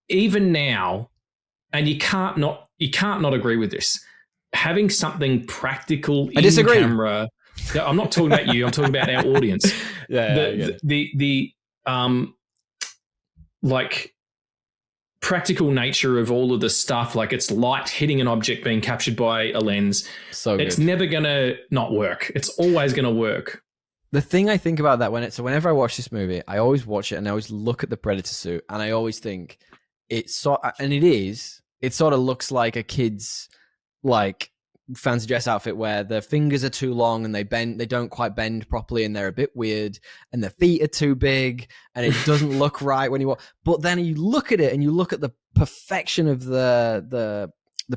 even now, and you can't not agree with this. Having something practical in camera. I'm not talking about you. I'm talking about our audience. The like practical nature of all of the stuff, like it's light hitting an object being captured by a lens. It's never gonna not work. It's always gonna work. The thing I think about that whenever I watch this movie, I always watch it and I always look at the Predator suit and I always think it sort of looks like a kid's like fancy dress outfit where their fingers are too long and they don't quite bend properly and they're a bit weird and their feet are too big and it doesn't look right when you walk. But then you look at it and you look at the perfection of the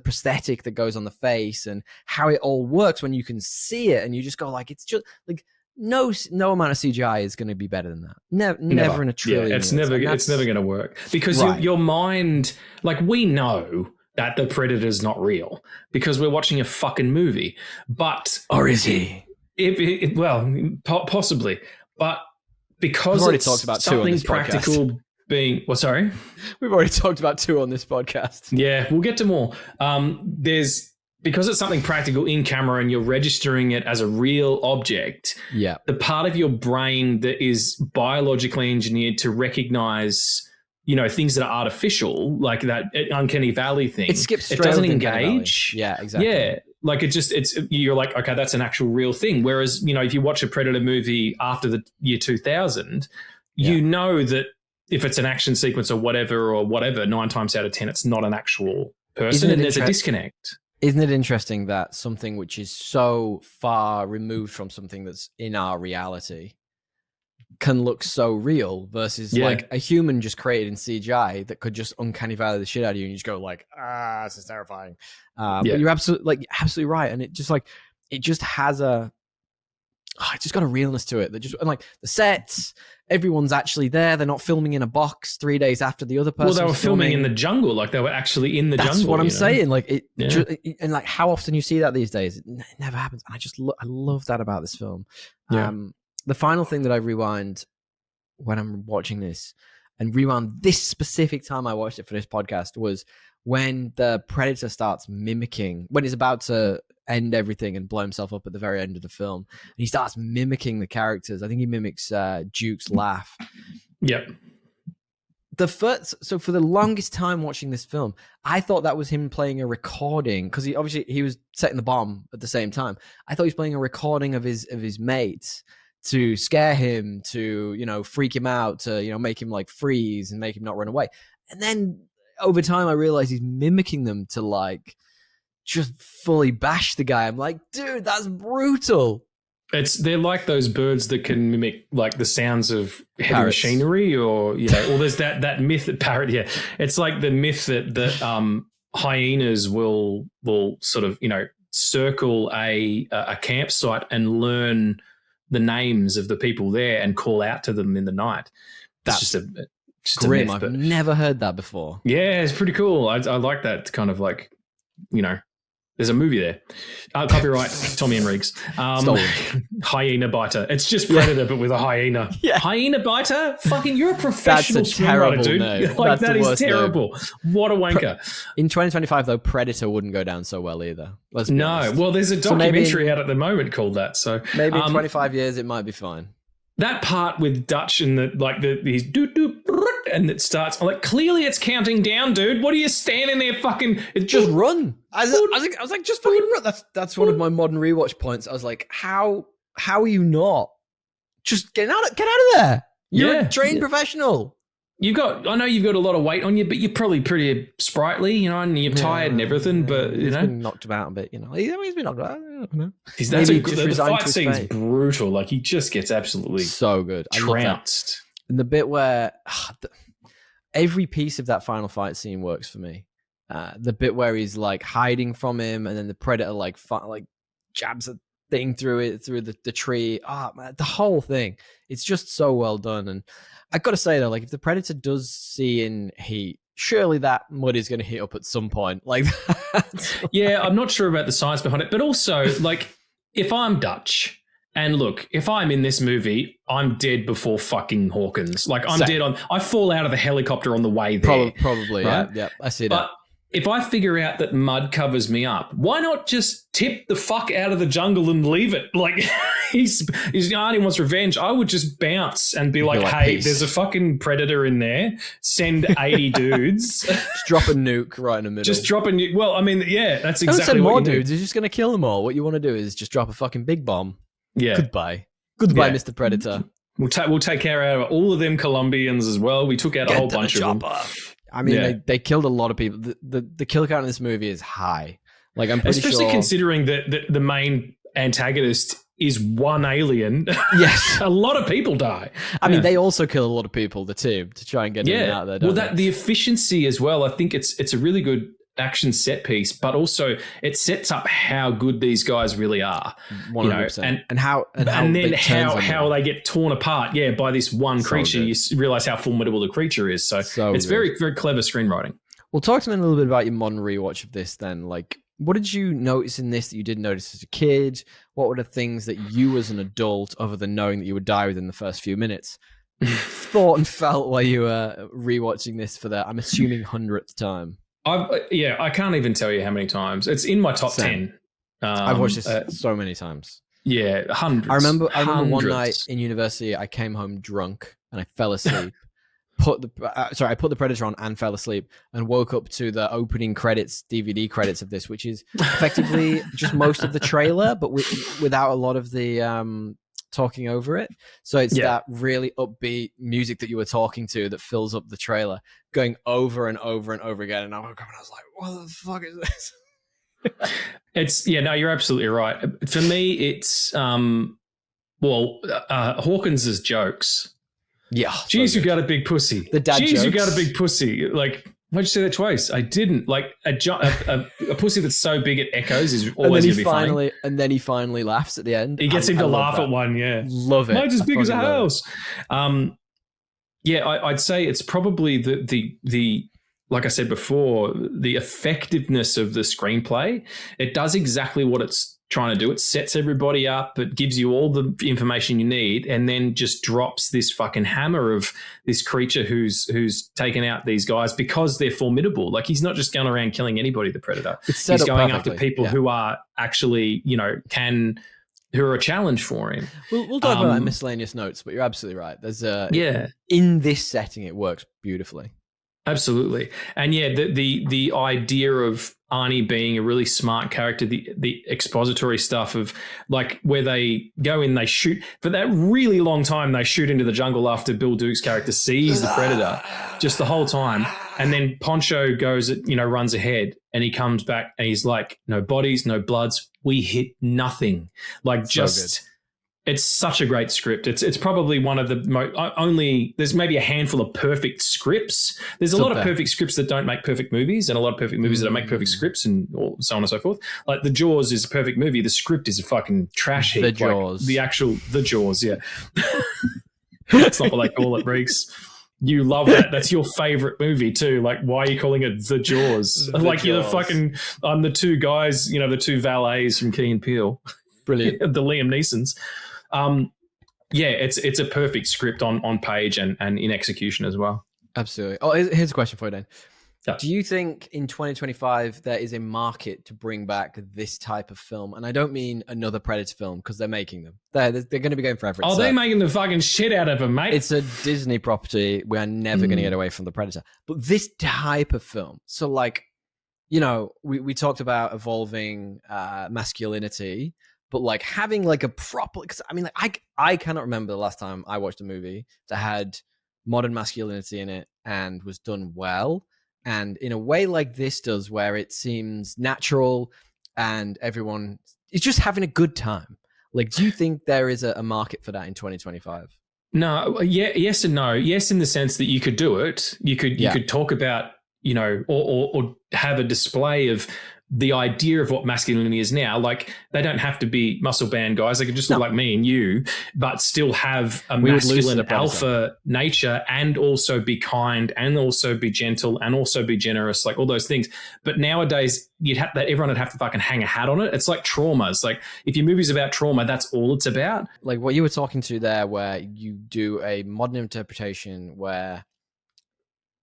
prosthetic that goes on the face and how it all works when you can see it and you just go like, it's just like no amount of CGI is going to be better than that. Never in a trillion. Yeah, it's never going to work because your mind, like we know that the Predator's not real because we're watching a fucking movie. But or is he? Possibly. But because we've already talked about something practical being sorry? We've already talked about 2 on this podcast. Yeah, we'll get to more. Because it's something practical in camera and you're registering it as a real object. Yeah. The part of your brain that is biologically engineered to recognize things that are artificial, like that uncanny valley thing. It skips straight. It doesn't engage. Yeah, exactly. Yeah, like you're like, okay, that's an actual real thing. Whereas, if you watch a Predator movie after the year 2000, you know that if it's an action sequence or whatever, 9 times out of 10, it's not an actual person and there's a disconnect. Isn't it interesting that something which is so far removed from something that's in our reality can look so real versus like a human just created in CGI that could just uncanny valley the shit out of you and you just go like, this is terrifying. But you're absolutely right. And it just has it's just got a realness to it that just, and like the sets, everyone's actually there. They're not filming in a box 3 days after the other person. Well, they were filming in the jungle. Like they were actually in the jungle. That's what I'm saying. Like and like how often you see that these days, it never happens. And I love that about this film. Yeah. The final thing that I rewind when I'm watching this and rewound this specific time I watched it for this podcast was when the Predator starts mimicking, when he's about to end everything and blow himself up at the very end of the film. And he starts mimicking the characters. I think he mimics Duke's laugh. Yep. So for the longest time watching this film, I thought that was him playing a recording because he was setting the bomb at the same time. I thought he was playing a recording of his mates to scare him, to freak him out, to make him like freeze and make him not run away. And then over time, I realized he's mimicking them to like just fully bash the guy. I'm like, dude, that's brutal. They're like those birds that can mimic like the sounds of heavy machinery, or or there's that myth that parrot. Yeah, it's like the myth that hyenas will sort of circle a campsite and learn the names of the people there and call out to them in the night. That's just grim. A myth, I've never heard that before. Yeah, it's pretty cool. I like that kind of like there's a movie there. Copyright Tommy and Regs. Hyena biter. It's just Predator, but with a hyena. Yeah. Hyena biter? Fucking, you're a professional screenwriter, dude. Name. Like, that is terrible. Name. What a wanker. In 2025, though, Predator wouldn't go down so well either. Let's be honest. Well, there's a documentary out at the moment called that. So maybe in 25 years, it might be fine. That part with Dutch and he's doot doot and it starts. I'm like, clearly it's counting down, dude. What are you standing there fucking? Just run. I was like, just fucking run. That's one of my modern rewatch points. I was like, how are you not? Just get out of there. You're a trained professional. I know you've got a lot of weight on you, but you're probably pretty sprightly, and you're tired and everything. But he's been knocked about a bit, He's been knocked about. The fight scene's brutal. Like he just gets absolutely so good, trounced. And the bit where every piece of that final fight scene works for me. The bit where he's like hiding from him, and then the Predator like jabs thing through the tree. Man, the whole thing. It's just so well done. And I got to say though, like if the Predator does see in heat, surely that mud is going to heat up at some point. Like that. Yeah, I'm not sure about the science behind it, but also like if I'm Dutch. And look, if I'm in this movie, I'm dead before fucking Hawkins. Like I'm dead on. I fall out of the helicopter on the way there. Probably, right? Yeah. I see that. But if I figure out that mud covers me up, why not just tip the fuck out of the jungle and leave it? Like he's Arnie wants revenge. I would just bounce and be like, hey, peace. There's a fucking predator in there. Send 80 dudes. Just drop a nuke right in the middle. Just drop a nuke. Well, I mean, yeah, that's exactly Don't send what more you dudes. do. You're just going to kill them all. What you want to do is just drop a fucking big bomb. Yeah. Goodbye, Yeah. Mr. Predator. We'll take care of all of them Colombians as well. We took out a whole bunch of them. I mean, they killed a lot of people. The kill count in this movie is high. Like I'm pretty especially sure, considering that the main antagonist is one alien. Yes, a lot of people die. I mean, they also kill a lot of people. The team to try and get in and out there. Well, the efficiency as well. I think it's a really good action set piece, but also it sets up how good these guys really are. 100%. And how they get torn apart. Yeah, by this one creature, you realize how formidable the creature is. So it's very, very clever screenwriting. Well, talk to me a little bit about your modern rewatch of this. Then, like, what did you notice in this that you didn't notice as a kid? What were the things that you, as an adult, other than knowing that you would die within the first few minutes, thought and felt while you were rewatching this for the, I'm assuming, 100th time? I can't even tell you how many times. It's in my top 10. I've watched this so many times. Yeah, hundreds. I remember one night in university, I came home drunk and I fell asleep. I put the Predator on and fell asleep and woke up to the opening credits, DVD credits of this, which is effectively just most of the trailer, but without a lot of the talking over it. So it's that really upbeat music that you were talking to that fills up the trailer, going over and over and over again. And I woke up and I was like, what the fuck is this? You're absolutely right. For me, it's Hawkins's jokes. Yeah. Jeez, you got a big pussy. The dad jokes. You got a big pussy. Like, why'd you say that twice? I didn't. Like a pussy that's so big it echoes is always going to be funny. And then he finally laughs at the end. He gets him to laugh at one. Yeah, love it. Mine's as big as a house. I'd say it's probably the like I said before, the effectiveness of the screenplay. It does exactly what it's trying to do. It sets everybody up. It gives you all the information you need, and then just drops this fucking hammer of this creature who's taken out these guys because they're formidable. Like he's not just going around killing anybody. The Predator. He's going after people who are actually, who are a challenge for him. We'll talk about that in miscellaneous notes, but you're absolutely right. There's in this setting, it works beautifully. Absolutely. And the idea of Arnie being a really smart character, the expository stuff of like where they go in, they shoot for that really long time, they shoot into the jungle after Bill Duke's character sees the Predator just the whole time. And then Poncho goes, runs ahead and he comes back and he's like, no bodies, no bloods. We hit nothing. Like it's such a great script. It's probably one of the there's maybe a handful of perfect scripts. There's a lot of perfect scripts that don't make perfect movies and a lot of perfect movies that don't make perfect scripts and so on and so forth. Like The Jaws is a perfect movie. The script is a fucking trash heap. The Jaws. The Jaws, yeah. That's not what they call it, Reeks. You love that. That's your favorite movie too. Like, why are you calling it The Jaws? You're the fucking, I'm the two guys, the two valets from Key and Peele. Brilliant. The Liam Neesons. It's a perfect script on page and in execution as well. Absolutely. Oh, here's a question for you then. Yeah. Do you think in 2025 there is a market to bring back this type of film? And I don't mean another Predator film because they're making them. They're going to be going forever. They're making the fucking shit out of them, mate. It's a Disney property. We are never going to get away from the Predator. But this type of film, so like, we talked about evolving masculinity, but like having like a proper, because I mean, like I cannot remember the last time I watched a movie that had modern masculinity in it and was done well. And in a way like this does, where it seems natural and everyone is just having a good time. Like, do you think there is a market for that in 2025? No, yes and no. Yes, in the sense that you could do it. You could talk about, or have a display of the idea of what masculinity is now. Like, they don't have to be muscle band guys. They can just look like me and you, but still have a masculine alpha nature, and also be kind, and also be gentle, and also be generous, like all those things. But nowadays, everyone would have to fucking hang a hat on it. It's like trauma. It's like, if your movie's about trauma, that's all it's about. Like what you were talking to there, where you do a modern interpretation where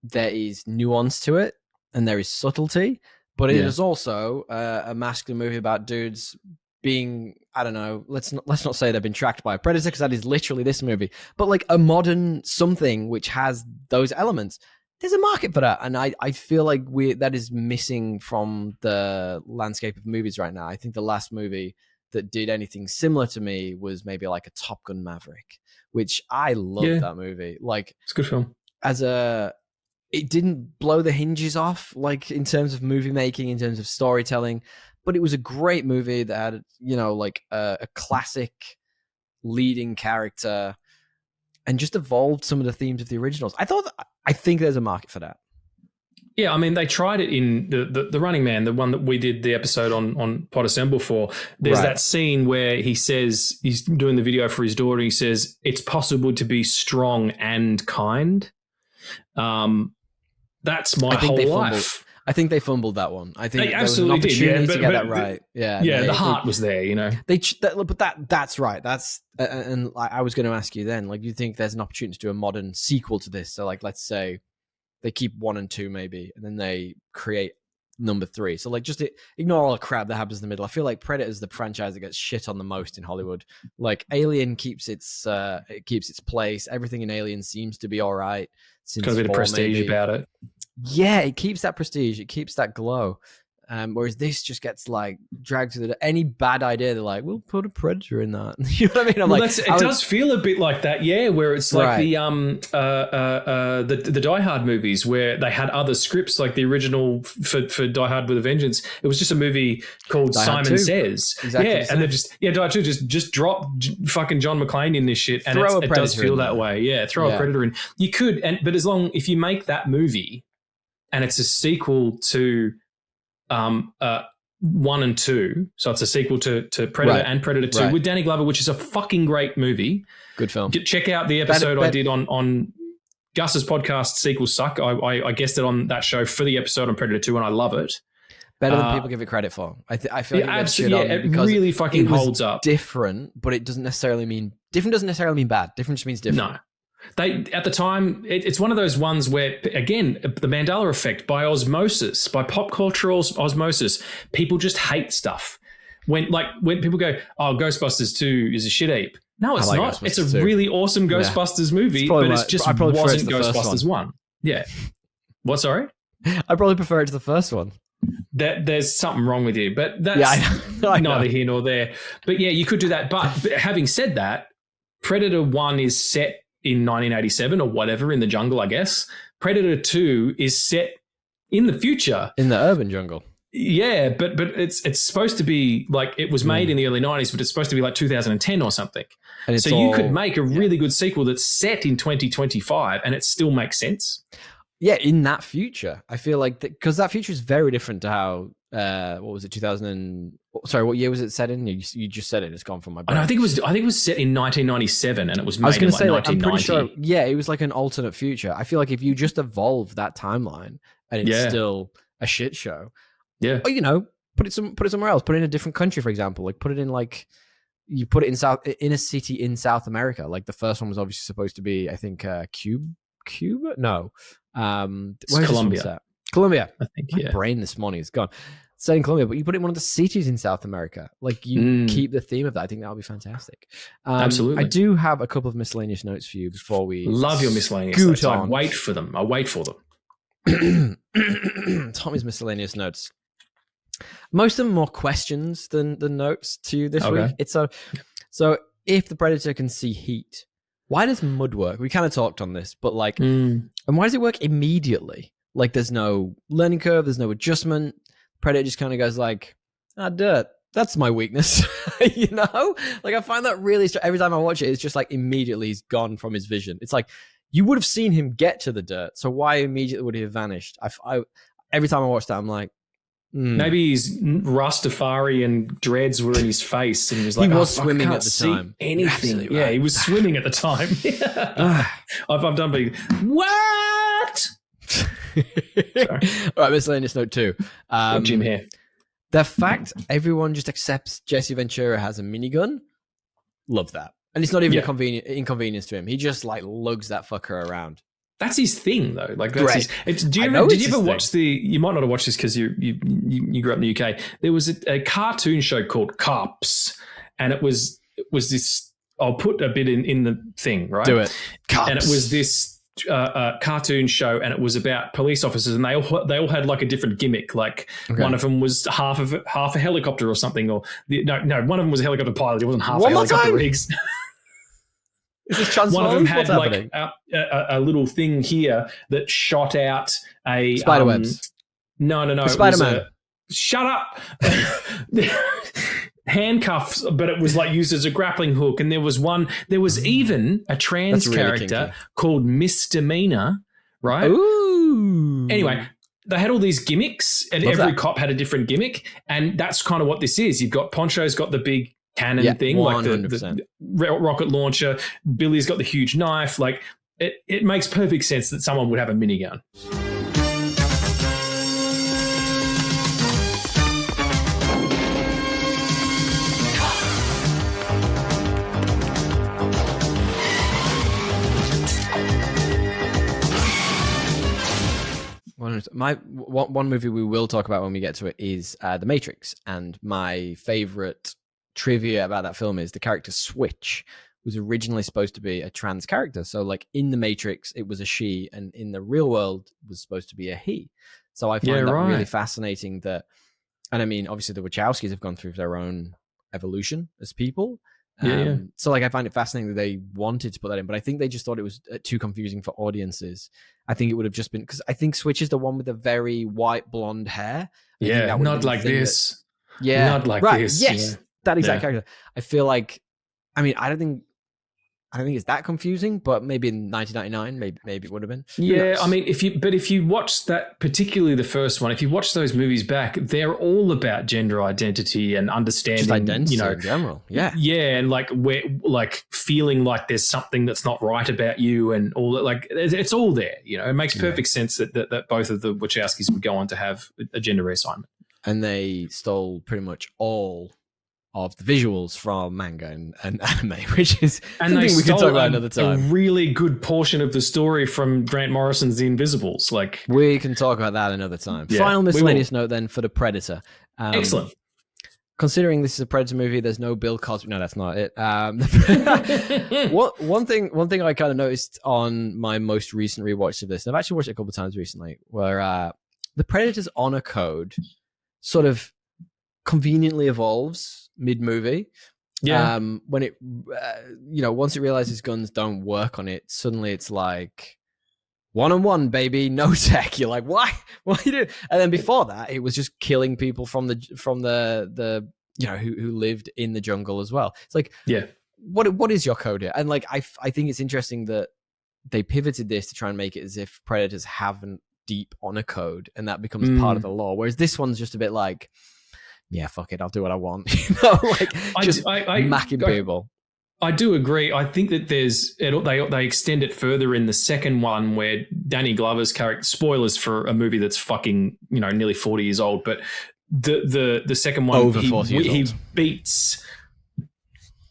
there is nuance to it and there is subtlety. But it is also a masculine movie about dudes being, I don't know, let's not say they've been tracked by a predator, because that is literally this movie. But like a modern something which has those elements. There's a market for that. And I feel like that is missing from the landscape of movies right now. I think the last movie that did anything similar to me was maybe like a Top Gun Maverick, which I loved that movie. Like, it's a good film. It didn't blow the hinges off, like in terms of movie making, in terms of storytelling, but it was a great movie that had, like a classic leading character, and just evolved some of the themes of the originals. I think there's a market for that. Yeah, I mean, they tried it in the Running Man, the one that we did the episode on Pod Assemble for. There's that scene where he says, he's doing the video for his daughter. He says, it's possible to be strong and kind. That's my whole life. I think they fumbled that one. I think they absolutely did. To get that right. The heart was there, But that's right. That's and I was going to ask you then. Like, you think there's an opportunity to do a modern sequel to this? So, like, let's say they keep 1 and 2 maybe, and then they create number 3. So, like, just ignore all the crap that happens in the middle. I feel like Predator is the franchise that gets shit on the most in Hollywood. Like, Alien keeps its place. Everything in Alien seems to be all right. It's got a bit of prestige about it. Yeah, it keeps that prestige. It keeps that glow. Whereas this just gets like dragged to any bad idea. They're like, we'll put a Predator in that. You know what I mean? It does feel a bit like that, where it's like the Die Hard movies, where they had other scripts, like the original for Die Hard with a Vengeance. It was just a movie called Simon Says. Exactly. Yeah, and they Die Hard 2 just drop fucking John McClane in this shit, and it does feel that way. Yeah, throw a Predator in. You could, but if you make that movie and it's a sequel to 1 and 2, so it's a sequel to Predator and Predator 2 with Danny Glover, which is a fucking great movie. Good film. Check out the episode I did on Gus's podcast, Sequels Suck. I guessed it on that show for the episode on Predator 2, and I love it. Better than people give it credit for. I feel like absolutely, it really fucking holds up. Different, but it doesn't necessarily mean different. Doesn't necessarily mean bad. Different just means different. No. They, at the time, it's one of those ones where, again, the Mandela effect, by osmosis, by pop cultural osmosis, people just hate stuff. When people go, oh, Ghostbusters 2 is a shit heap. No, it's not. It's a really awesome Ghostbusters movie, but it just wasn't Ghostbusters 1. Yeah. What, sorry? I probably prefer it to the first one. There's something wrong with you, but that's I know. Neither here nor there. But yeah, you could do that. But having said that, Predator 1 is set in 1987 or whatever, in the jungle, I guess. Predator 2 is set in the future. In the urban jungle. Yeah, but it's supposed to be like, it was made in the early 90s, but it's supposed to be like 2010 or something. So you could make a really good sequel that's set in 2025 and it still makes sense. Yeah, in that future. I feel like, because that future is very different to how, what was it, 2000 sorry, what year was it set in? You just said it. It's gone from my brain. I think it was set in 1997, and it was made in like 1990. I'm pretty sure. Yeah, it was like an alternate future. I feel like if you just evolve that timeline and it's still a shit show, or, put it somewhere else. Put it in a different country, for example. Like, put it in you put it in a city in South America. Like, the first one was obviously supposed to be, I think, Cuba. No, where's Colombia. Colombia. I think. My brain this morning is gone. Set in Colombia, but you put it in one of the cities in South America. Like, you keep the theme of that. I think that would be fantastic. Absolutely. I do have a couple of miscellaneous notes for you before we love your miscellaneous notes. I wait for them. Tommy's miscellaneous notes. Most of them are more questions than notes to you this week. It's so if the Predator can see heat, why does mud work? We kind of talked on this, but and why does it work immediately? Like, there's no learning curve, there's no adjustment. Predator just kind of goes like, dirt, that's my weakness. Like, I find that really every time I watch it, it's just like immediately he's gone from his vision. It's like, you would have seen him get to the dirt, so why immediately would he have vanished? I every time I watch that, I'm like, Maybe his Rastafari and dreads were in his face, and he was like, he was "Oh, swimming I at can't the see time. anything." Absolutely Yeah, right. he was swimming at the time. I've done big. What? All right, miscellaneous note 2. Jim here. The fact everyone just accepts Jesse Ventura has a minigun, love that. And it's not even inconvenience to him. He just like lugs that fucker around. That's his thing, though. Like, Great. that's did you ever watch you might not have watched this because you grew up in the UK. There was a cartoon show called Cops, and it was this. I'll put a bit in the thing, right? Do it. Cops. And it was this cartoon show, and it was about police officers, and they all had like a different gimmick. Like one of them was half a helicopter or something, or one of them was a helicopter pilot. It wasn't half a helicopter rigs. Is this Transformers? One of them had What's like a little thing here that shot out a spiderwebs. No. Spider-Man. Shut up. Handcuffs, but it was like used as a grappling hook. And there was even a trans character called Misdemeanor, right? Ooh. Anyway, they had all these gimmicks, and every cop had a different gimmick. And that's kind of what this is. You've got Poncho's got the big cannon thing, 100%. Like the rocket launcher. Billy's got the huge knife. Like it makes perfect sense that someone would have a minigun. One movie we will talk about when we get to it is The Matrix, and my favorite trivia about that film is the character Switch was originally supposed to be a trans character. So like in The Matrix, it was a she, and in the real world was supposed to be a he. So I find that really fascinating that, and I mean, obviously the Wachowskis have gone through their own evolution as people. So like I find it fascinating that they wanted to put that in, but I think they just thought it was too confusing for audiences. I think it would have just been because I think Switch is the one with the very white blonde hair. Not like this. Not like this. Yes, that exact character. I feel like, I mean, I don't think it's that confusing, but maybe in 1999, maybe it would have been. Yeah, I mean, if you watch that, particularly the first one, if you watch those movies back, they're all about gender identity and understanding, just identity in general. Yeah, and like feeling like there's something that's not right about you, and all that. Like it's all there. It makes perfect sense that both of the Wachowskis would go on to have a gender reassignment, and they stole pretty much all of the visuals from manga and anime, which is something we can talk about another time. A really good portion of the story from Grant Morrison's The Invisibles. Like we can talk about that another time. Yeah, Final miscellaneous note then for The Predator. Excellent. Considering this is a Predator movie, there's no Bill Cosby. No, that's not it. One thing I kind of noticed on my most recent rewatch of this, and I've actually watched it a couple of times recently, where the Predator's honor code sort of conveniently evolves mid-movie. When it once it realizes guns don't work on it, suddenly it's like 1-on-1 baby, no tech. You're like, why are you doing? And then before that it was just killing people from the who lived in the jungle as well. It's like, what is your code here? And like I think it's interesting that they pivoted this to try and make it as if Predators haven't deep honor code, and that becomes part of the law, whereas this one's just a bit like, yeah, fuck it, I'll do what I want. Like just macking people. I do agree. I think that they extend it further in the second one, where Danny Glover's character, spoilers for a movie that's fucking nearly 40 years old, but the second one, over 40 years old. He beats.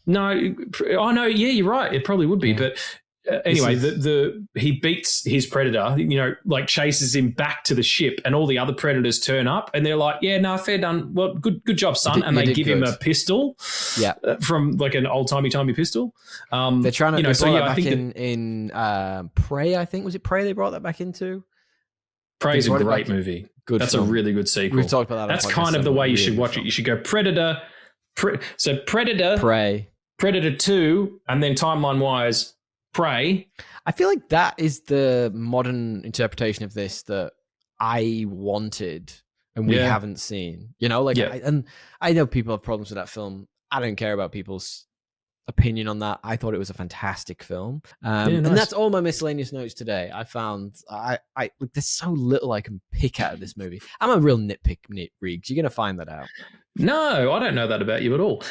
No, yeah, you're right. It probably would be, but. Anyway, he beats his predator, like chases him back to the ship, and all the other predators turn up, and they're like, "Yeah, no, fair done. Well, good job, son." And they give him a pistol, from like an old timey pistol. They're trying to bring that back in Prey. I think was it Prey they brought that back into. Prey's a great movie. That's film. A really good sequel. We've talked about that. That's kind of the way you should watch it. You should go Predator, Predator, Prey, Predator 2, and then timeline wise. Prey. I feel like that is the modern interpretation of this that I wanted and we haven't seen. I know people have problems with that film. I don't care about people's opinion on that. I thought it was a fantastic film. Nice. And that's all my miscellaneous notes today. I found there's so little I can pick out of this movie. I'm a real nitpick, Regs. You're gonna find that out. No, I don't know that about you at all.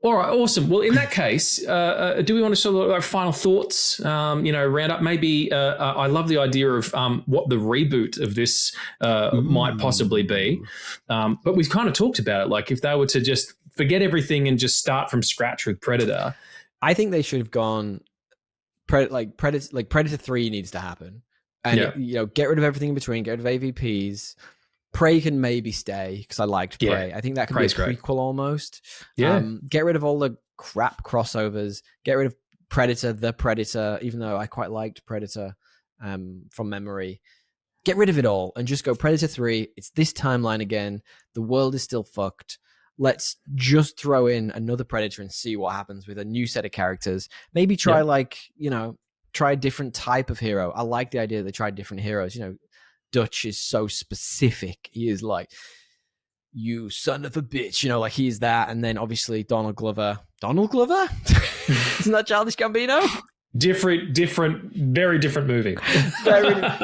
All right, awesome. Well, in that case, do we want to sort of like final thoughts? Round up. Maybe I love the idea of what the reboot of this might possibly be, but we've kind of talked about it. Like if they were to just forget everything and just start from scratch with Predator, I think they should have gone. Predator 3 needs to happen, and get rid of everything in between. Get rid of AVPs. Prey can maybe stay because I liked Prey. Yeah, I think that could Prey's be a prequel almost. Yeah. Get rid of all the crap crossovers. Get rid of Predator, the Predator, even though I quite liked Predator from memory. Get rid of it all and just go Predator 3. It's this timeline again. The world is still fucked. Let's just throw in another Predator and see what happens with a new set of characters. Maybe try try a different type of hero. I like the idea that they tried different heroes. Dutch is so specific. He is like, you son of a bitch, like he's that. And then obviously Donald Glover. Donald Glover? Isn't that Childish Gambino? Different, very different movie.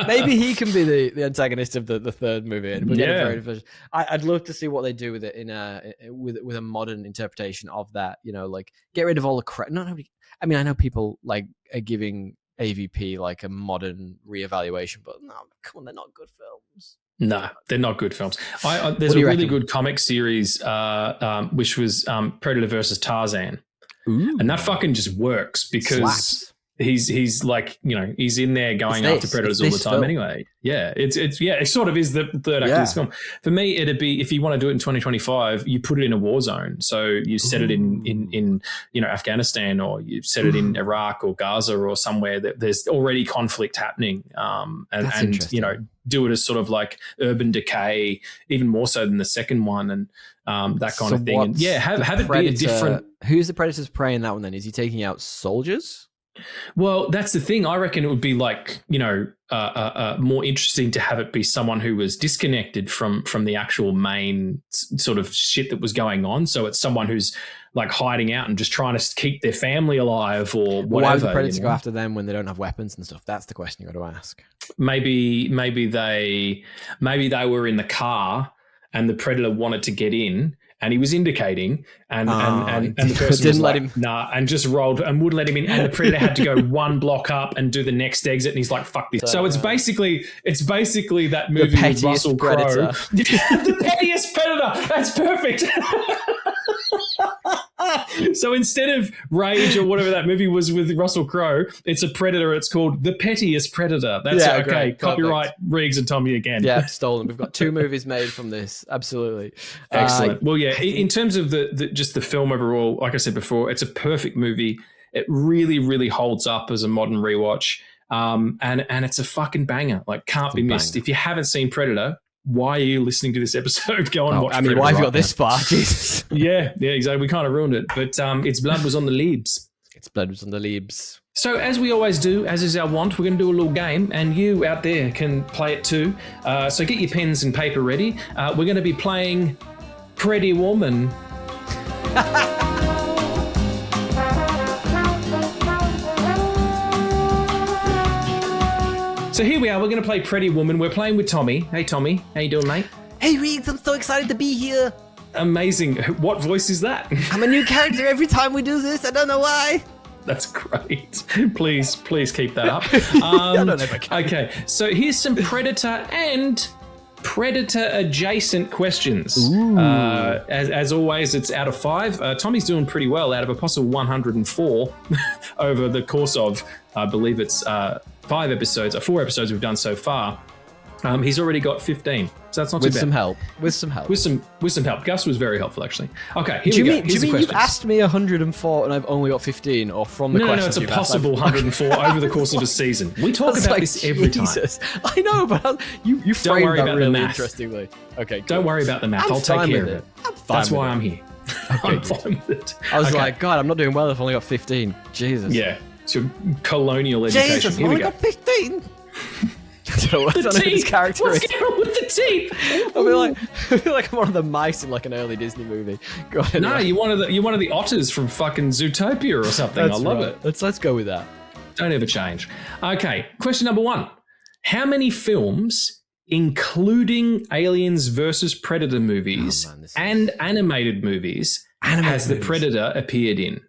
Maybe he can be the antagonist of the third movie. And we'll get I'd love to see what they do with it in with a modern interpretation of that. Like get rid of all the crap. I know people are giving AVP like a modern reevaluation, but no, come on, they're not good films. No, they're not good films. There's a really good comic series, which was Predator versus Tarzan. Ooh. And that fucking just works because Slaps. he's like, he's in there going after predators all the time anyway. Yeah, it sort of is the third act of this film. For me, it'd be, if you want to do it in 2025, you put it in a war zone. So you set it in Afghanistan, or you set it in Iraq or Gaza or somewhere that there's already conflict happening. And do it as sort of like urban decay, even more so than the second one, and that kind of thing. And have it be a different. Who's the Predator's prey in that one then? Is he taking out soldiers? Well, that's the thing. I reckon it would be like, more interesting to have it be someone who was disconnected from the actual main sort of shit that was going on. So it's someone who's like hiding out and just trying to keep their family alive or whatever. Why would the Predators go after them when they don't have weapons and stuff? That's the question you got to ask. Maybe they were in the car and the Predator wanted to get in. And he was indicating, and the person didn't let him. Nah, and just rolled and wouldn't let him in. And the Predator had to go one block up and do the next exit. And he's like, "Fuck this!" So it's basically that movie with Russell Crowe. The pettiest Predator. That's perfect. So instead of Rage or whatever that movie was with Russell Crowe, it's a Predator. It's called The Pettiest Predator. That's okay. Great. Copyright Regs and Tommy again. Yeah, stolen. We've got 2 movies made from this. Absolutely. Excellent. Well, yeah, in terms of just the film overall, like I said before, it's a perfect movie. It really, really holds up as a modern rewatch. And it's a fucking banger. Like, can't be missed. If you haven't seen Predator, why are you listening to this episode? Go and watch Predator. Why have you got this far? Jesus. Yeah, exactly. We kind of ruined it. But its blood was on the leaves. Its blood was on the leaves. So as we always do, as is our want, we're going to do a little game, and you out there can play it too. So get your pens and paper ready. We're going to be playing Pretty Woman. So here we are. We're going to play Pretty Woman. We're playing with Tommy. Hey, Tommy. How you doing, mate? Hey, Regs. I'm so excited to be here. Amazing. What voice is that? I'm a new character every time we do this. I don't know why. That's great. Please keep that up. I don't know if I can. Okay, so here's some Predator and Predator adjacent questions. As always, it's out of 5. Tommy's doing pretty well out of a possible 104 over the course of, I believe it's 4 episodes we've done so far. He's already got 15, so that's not too bad. With some help. Gus was very helpful, actually. Okay, here we go. Do you mean you've asked me 104 and I've only got 15, or from the questions? No, it's a possible 104 over the course of a season. We talk about this every time. I know, but you framed that really interestingly. Okay, don't worry about the math. I'll take care of it. That's why I'm here. I'm fine with it. I was like, God, I'm not doing well if I've only got 15. Jesus. Yeah, it's your colonial education. Jesus, I've only got 15. don't know what his character What's is. going on with the teeth? I feel like I'm one of the mice in like an early Disney movie. Go ahead. No, you're one of the otters from fucking Zootopia or something. I love it. Let's go with that. Don't ever change. Okay, question number 1. How many films, including Aliens versus Predator movies and animated movies, has the Predator appeared in?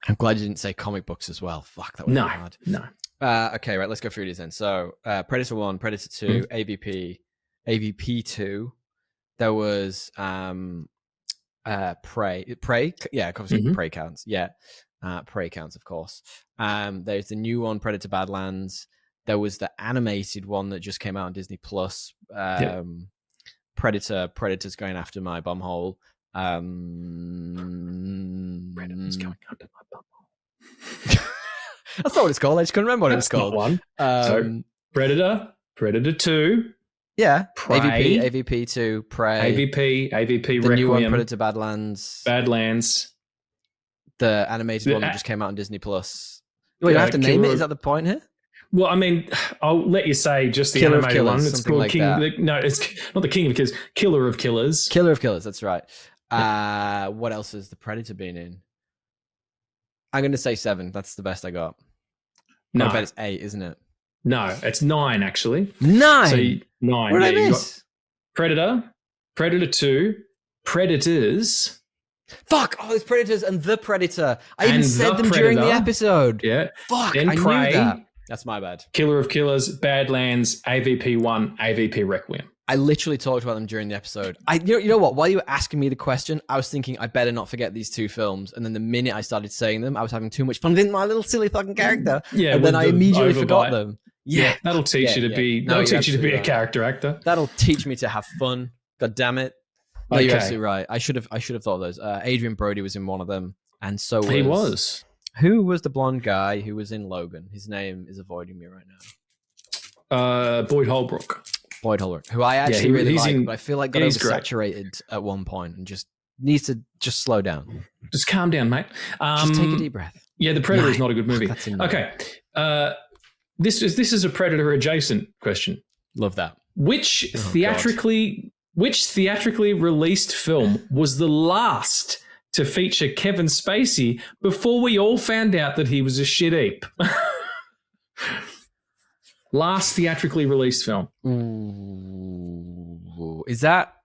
I'm glad you didn't say comic books as well. Fuck, that was hard. No. Okay, right, let's go through these then. So, Predator 1, Predator 2, AVP 2. There was Prey. Yeah, obviously Prey counts. Yeah, Prey counts, of course. There's the new one, Predator Badlands. There was the animated one that just came out on Disney Plus. Predator's going after my bumhole. Predator's going after my bumhole. That's not what it's called. I just couldn't remember what it was called. One. So Predator 2. Yeah. Prey, AVP 2, Prey. AVP the Requiem. New one, Predator Badlands. The animated one that just came out on Disney Plus. Wait, do I have to name it? Is that the point here? Well, I mean, I'll let you say just the Killer animated one. It's called like King. No, it's not the King of Killers. Killer of Killers. Killer of Killers. That's right. What else has the Predator been in? I'm going to say 7. That's the best I got. No, I bet it's 8, isn't it? No, it's 9 actually. 9. So 9. What did I miss? Predator, Predator 2, Predators. Fuck! Oh, there's Predators and the Predator. I even said them during the episode. Yeah. Fuck! Then I Prey, knew that. That's my bad. Killer of Killers, Badlands, AVP 1, AVP Requiem. I literally talked about them during the episode. You know what? While you were asking me the question, I was thinking I better not forget these 2 films. And then the minute I started saying them, I was having too much fun with my little silly fucking character. Yeah, and then I immediately forgot them. Yeah, that'll teach you to be. That'll teach you to be a character actor. That'll teach me to have fun. God damn it! No, you're absolutely right. I should have thought of those. Adrian Brody was in one of them, and so he was. Who was the blonde guy who was in Logan? His name is avoiding me right now. Boyd Holbrook. Who I actually really like, but I feel like got oversaturated at one point and just needs to just slow down. Just calm down, mate. Just take a deep breath. Yeah, The Predator is not a good movie. Okay. This is a Predator adjacent question. Love that. Which theatrically released film was the last to feature Kevin Spacey before we all found out that he was a shit heap? Last theatrically released film. Ooh. Is that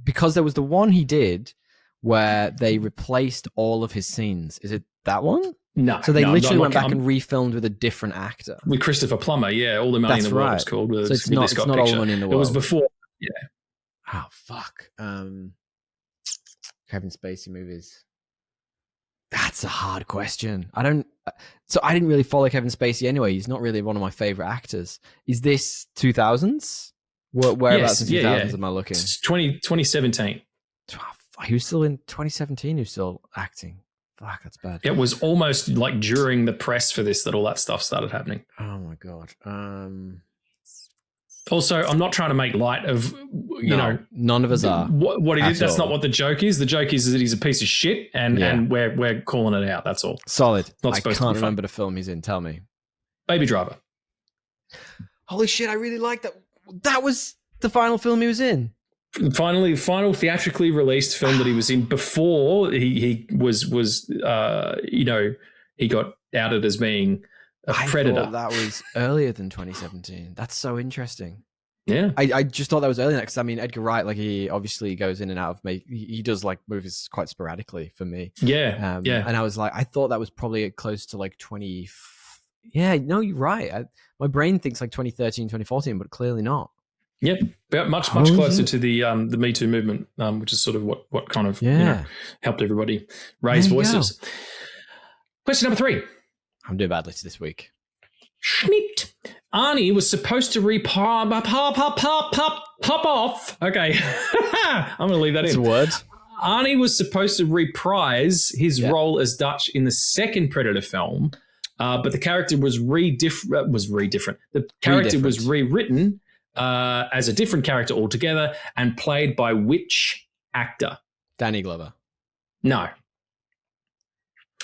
because there was the one he did where they replaced all of his scenes? Is it that one? No. So they literally went back and refilmed with a different actor. With Christopher Plummer, yeah. All the Money in the World was called. So it's not All the Money in the World. It was before, yeah. Oh, fuck. Kevin Spacey movies. That's a hard question. I didn't really follow Kevin Spacey anyway. He's not really one of my favorite actors. Is this 2000s? Whereabouts in 2000s am I looking? It's 2017. He was still in 2017. He was still acting. Fuck, that's bad. It was almost like during the press for this that all that stuff started happening. Oh my God. Also, I'm not trying to make light of, you know. None of us are. What he did, that's not what the joke is. The joke is that he's a piece of shit and we're calling it out. That's all. Solid. Not supposed I can't remember the film he's in. Tell me. Baby Driver. Holy shit, I really like that. That was the final film he was in. Final theatrically released film that he was in before he was he got outed as being a predator. I thought that was earlier than 2017. That's so interesting. Yeah. I just thought that was earlier because I mean Edgar Wright, like he obviously goes in and out of he does like movies quite sporadically for me. Yeah. And I was like, I thought that was probably close to like 20. Yeah, no, you're right. My brain thinks like 2013, 2014, but clearly not. Yep, much closer to the Me Too movement, which is sort of what kind of helped everybody raise voices. Question number 3. I'm doing badly this week. Schnitt. Arnie was supposed to pop off. Okay, I'm going to leave that in. It's a word. Arnie was supposed to reprise his role as Dutch in the second Predator film, but the character was redifferent. The character was rewritten as a different character altogether and played by which actor? Danny Glover. No.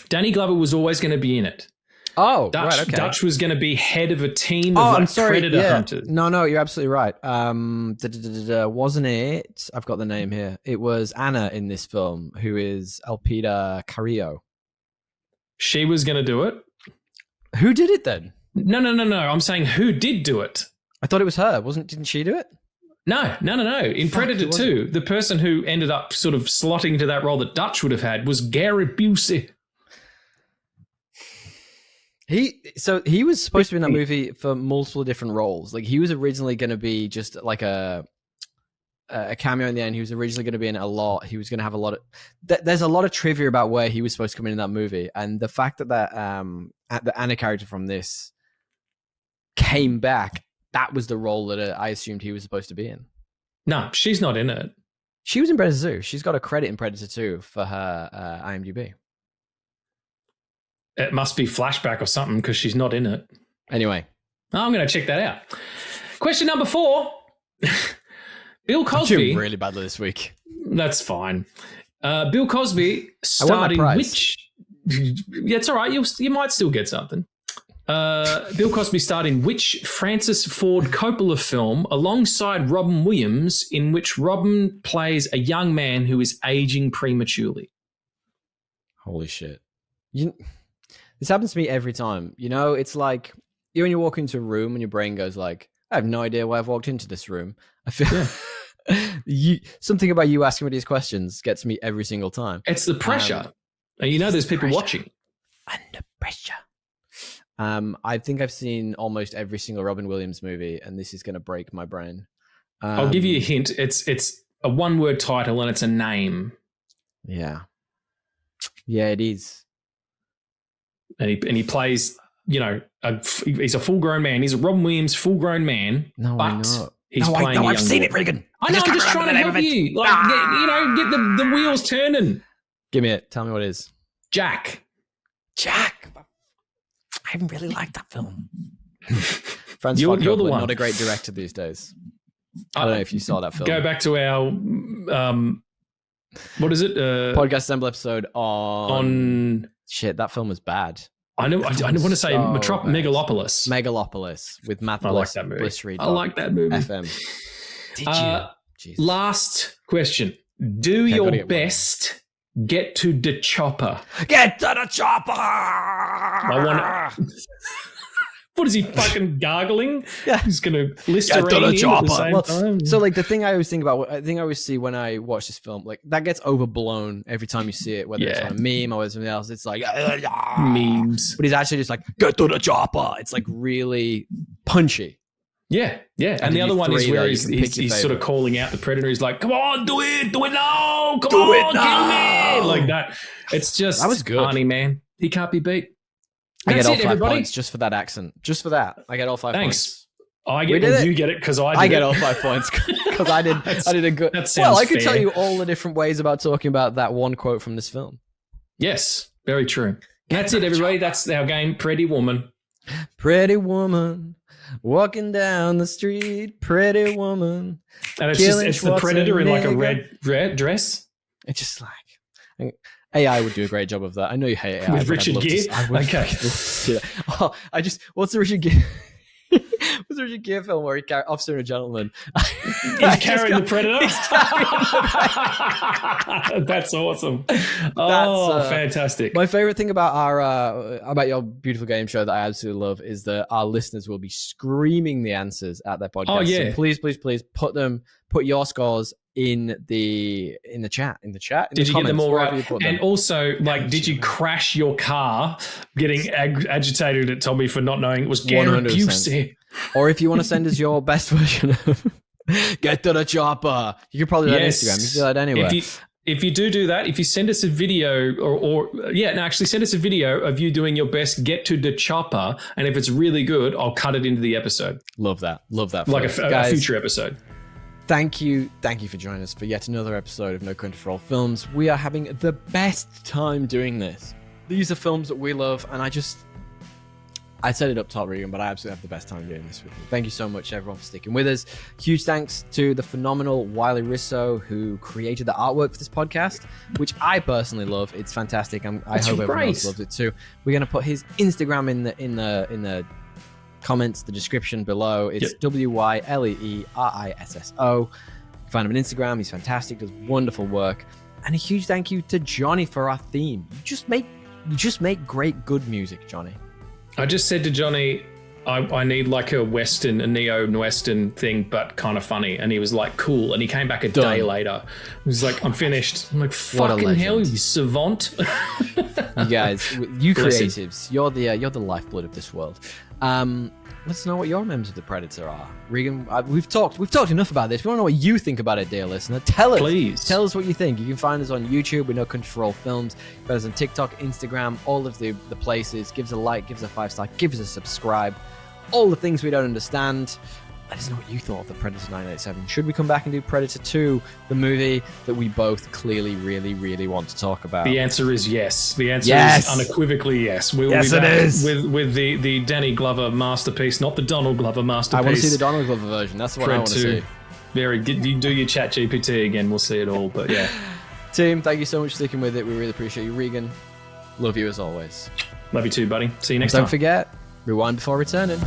Danny Glover was always going to be in it. Oh, right, okay. Dutch was going to be head of a team of predator hunters. No, you're absolutely right. Wasn't it? I've got the name here. It was Anna in this film, who is Elpida Carrillo. She was going to do it. Who did it then? No. I'm saying who did do it. I thought it was her. Didn't she do it? No. In Predator 2, the person who ended up sort of slotting into that role that Dutch would have had was Gary Busey. He was supposed to be in that movie for multiple different roles. Like, he was originally going to be just like a cameo in the end. He was originally going to be in a lot. He was going to have a lot of... There's a lot of trivia about where he was supposed to come in that movie. And the fact that the Anna character from this came back, that was the role that I assumed he was supposed to be in. No, she's not in it. She was in Predator 2. She's got a credit in Predator 2 for her IMDb. It must be flashback or something because she's not in it. Anyway. I'm going to check that out. Question number 4. Bill Cosby. I'm doing really badly this week. That's fine. Bill Cosby starred in which... Yeah, it's all right. You might still get something. Bill Cosby starred in which Francis Ford Coppola film alongside Robin Williams, in which Robin plays a young man who is aging prematurely? Holy shit. This happens to me every time. You know, it's like when you walk into a room and your brain goes like, I have no idea why I've walked into this room. I feel something about you asking me these questions gets me every single time. It's the pressure. And there's people watching. Under pressure. I think I've seen almost every single Robin Williams movie, and this is going to break my brain. I'll give you a hint. It's a one-word title, and it's a name. Yeah, it is. And he plays, he's a full-grown man. He's a Robin Williams full-grown man. No, I know. He's playing. I've seen it, Regan. I know. I'm just trying to help you. Get the wheels turning. Give me it. Tell me what it is. Jack. I really liked that film. Francis you're Ford the Coppola, one. Not a great director these days. I don't know if you saw that film. Go back to our what is it? Podcast Assemble episode on shit. That film was bad. I know. I want to say Megalopolis. Megalopolis with Matt Bliss. I like that movie. Bliss I like that movie. FM. Did you? Last question. Do your best. Get to the chopper. Get to the chopper! I want to... What is he fucking gargling? Yeah. He's going to Listerine to the chopper. at the same time. So, like, the thing I always think about, I always see when I watch this film, like, that gets overblown every time you see it, whether it's on a meme or something else. It's like... memes. But he's actually just like, get to the chopper. It's, like, really punchy. Yeah. And the other one is where he's sort of calling out the predator. He's like, come on, do it now. Come on, kill me. Like that. It's just that was good. Arnie, man. He can't be beat. I get all 5 points just for that accent. Just for that. I get all 5 points. I get it. You get it because I get all 5 points because I did a good. Well, I could tell you all the different ways about talking about that one quote from this film. Yes, very true. That's it, everybody. That's our game, Pretty Woman. Pretty woman. Walking down the street, pretty woman. And it's the predator in like a red dress. It's just like AI would do a great job of that. I know you hate AI. With Richard Gere? Okay. What's the Richard Gere? What's the Richard Gere film where Officer and a Gentleman? He's carrying the predator. That's awesome. Fantastic. My favorite thing about your beautiful game show that I absolutely love is that our listeners will be screaming the answers at their podcast. Oh yeah. So please put your scores in the chat. Did you get them all right? And also, did you crash your car getting agitated at Tommy for not knowing it was Gary Busey? Or if you want to send us your best version of Get to the Chopper, you can probably do that on Instagram. You can do that anywhere. If you do that, if you send us a video actually send us a video of you doing your best Get to the Chopper, and if it's really good, I'll cut it into the episode. Love that. Like a future episode. Thank you for joining us for yet another episode of No Country for Old Films. We are having the best time doing this. These are films that we love, and I set it up top, Regan, but I absolutely have the best time doing this with you. Thank you so much, everyone, for sticking with us. Huge thanks to the phenomenal Wiley Risso, who created the artwork for this podcast, which I personally love. It's fantastic. I hope everyone else loves it too. We're going to put his Instagram in the comments, the description below. It's WYLEERISSO. You can find him on Instagram. He's fantastic, does wonderful work. And a huge thank you to Johnny for our theme. You just make great, good music, Johnny. I just said to Johnny, I need like a neo-western thing, but kind of funny. And he was like, cool. And he came back a day later. He was like, I'm finished. I'm like, fucking hell, you savant. You guys, you creatives, you're the lifeblood of this world. Let's know what your members of the Predator are. Regan, we've talked enough about this. We want to know what you think about it, dear listener. Tell us. Please. Tell us what you think. You can find us on YouTube. We know Control Films. Find us on TikTok, Instagram, all of the places. Give us a like, give us a 5-star, give us a subscribe. All the things we don't understand. Let us know what you thought of the Predator 987. Should we come back and do Predator 2, the movie that we both clearly really, really want to talk about? The answer is yes. The answer is unequivocally yes. We will be back with the Danny Glover masterpiece, not the Donald Glover masterpiece. I want to see the Donald Glover version. That's what I want to see. Very good. You do your chat GPT again. We'll see it all. But yeah. Team, thank you so much for sticking with it. We really appreciate you. Regan, love you as always. Love you too, buddy. See you next time. Don't forget, rewind before returning.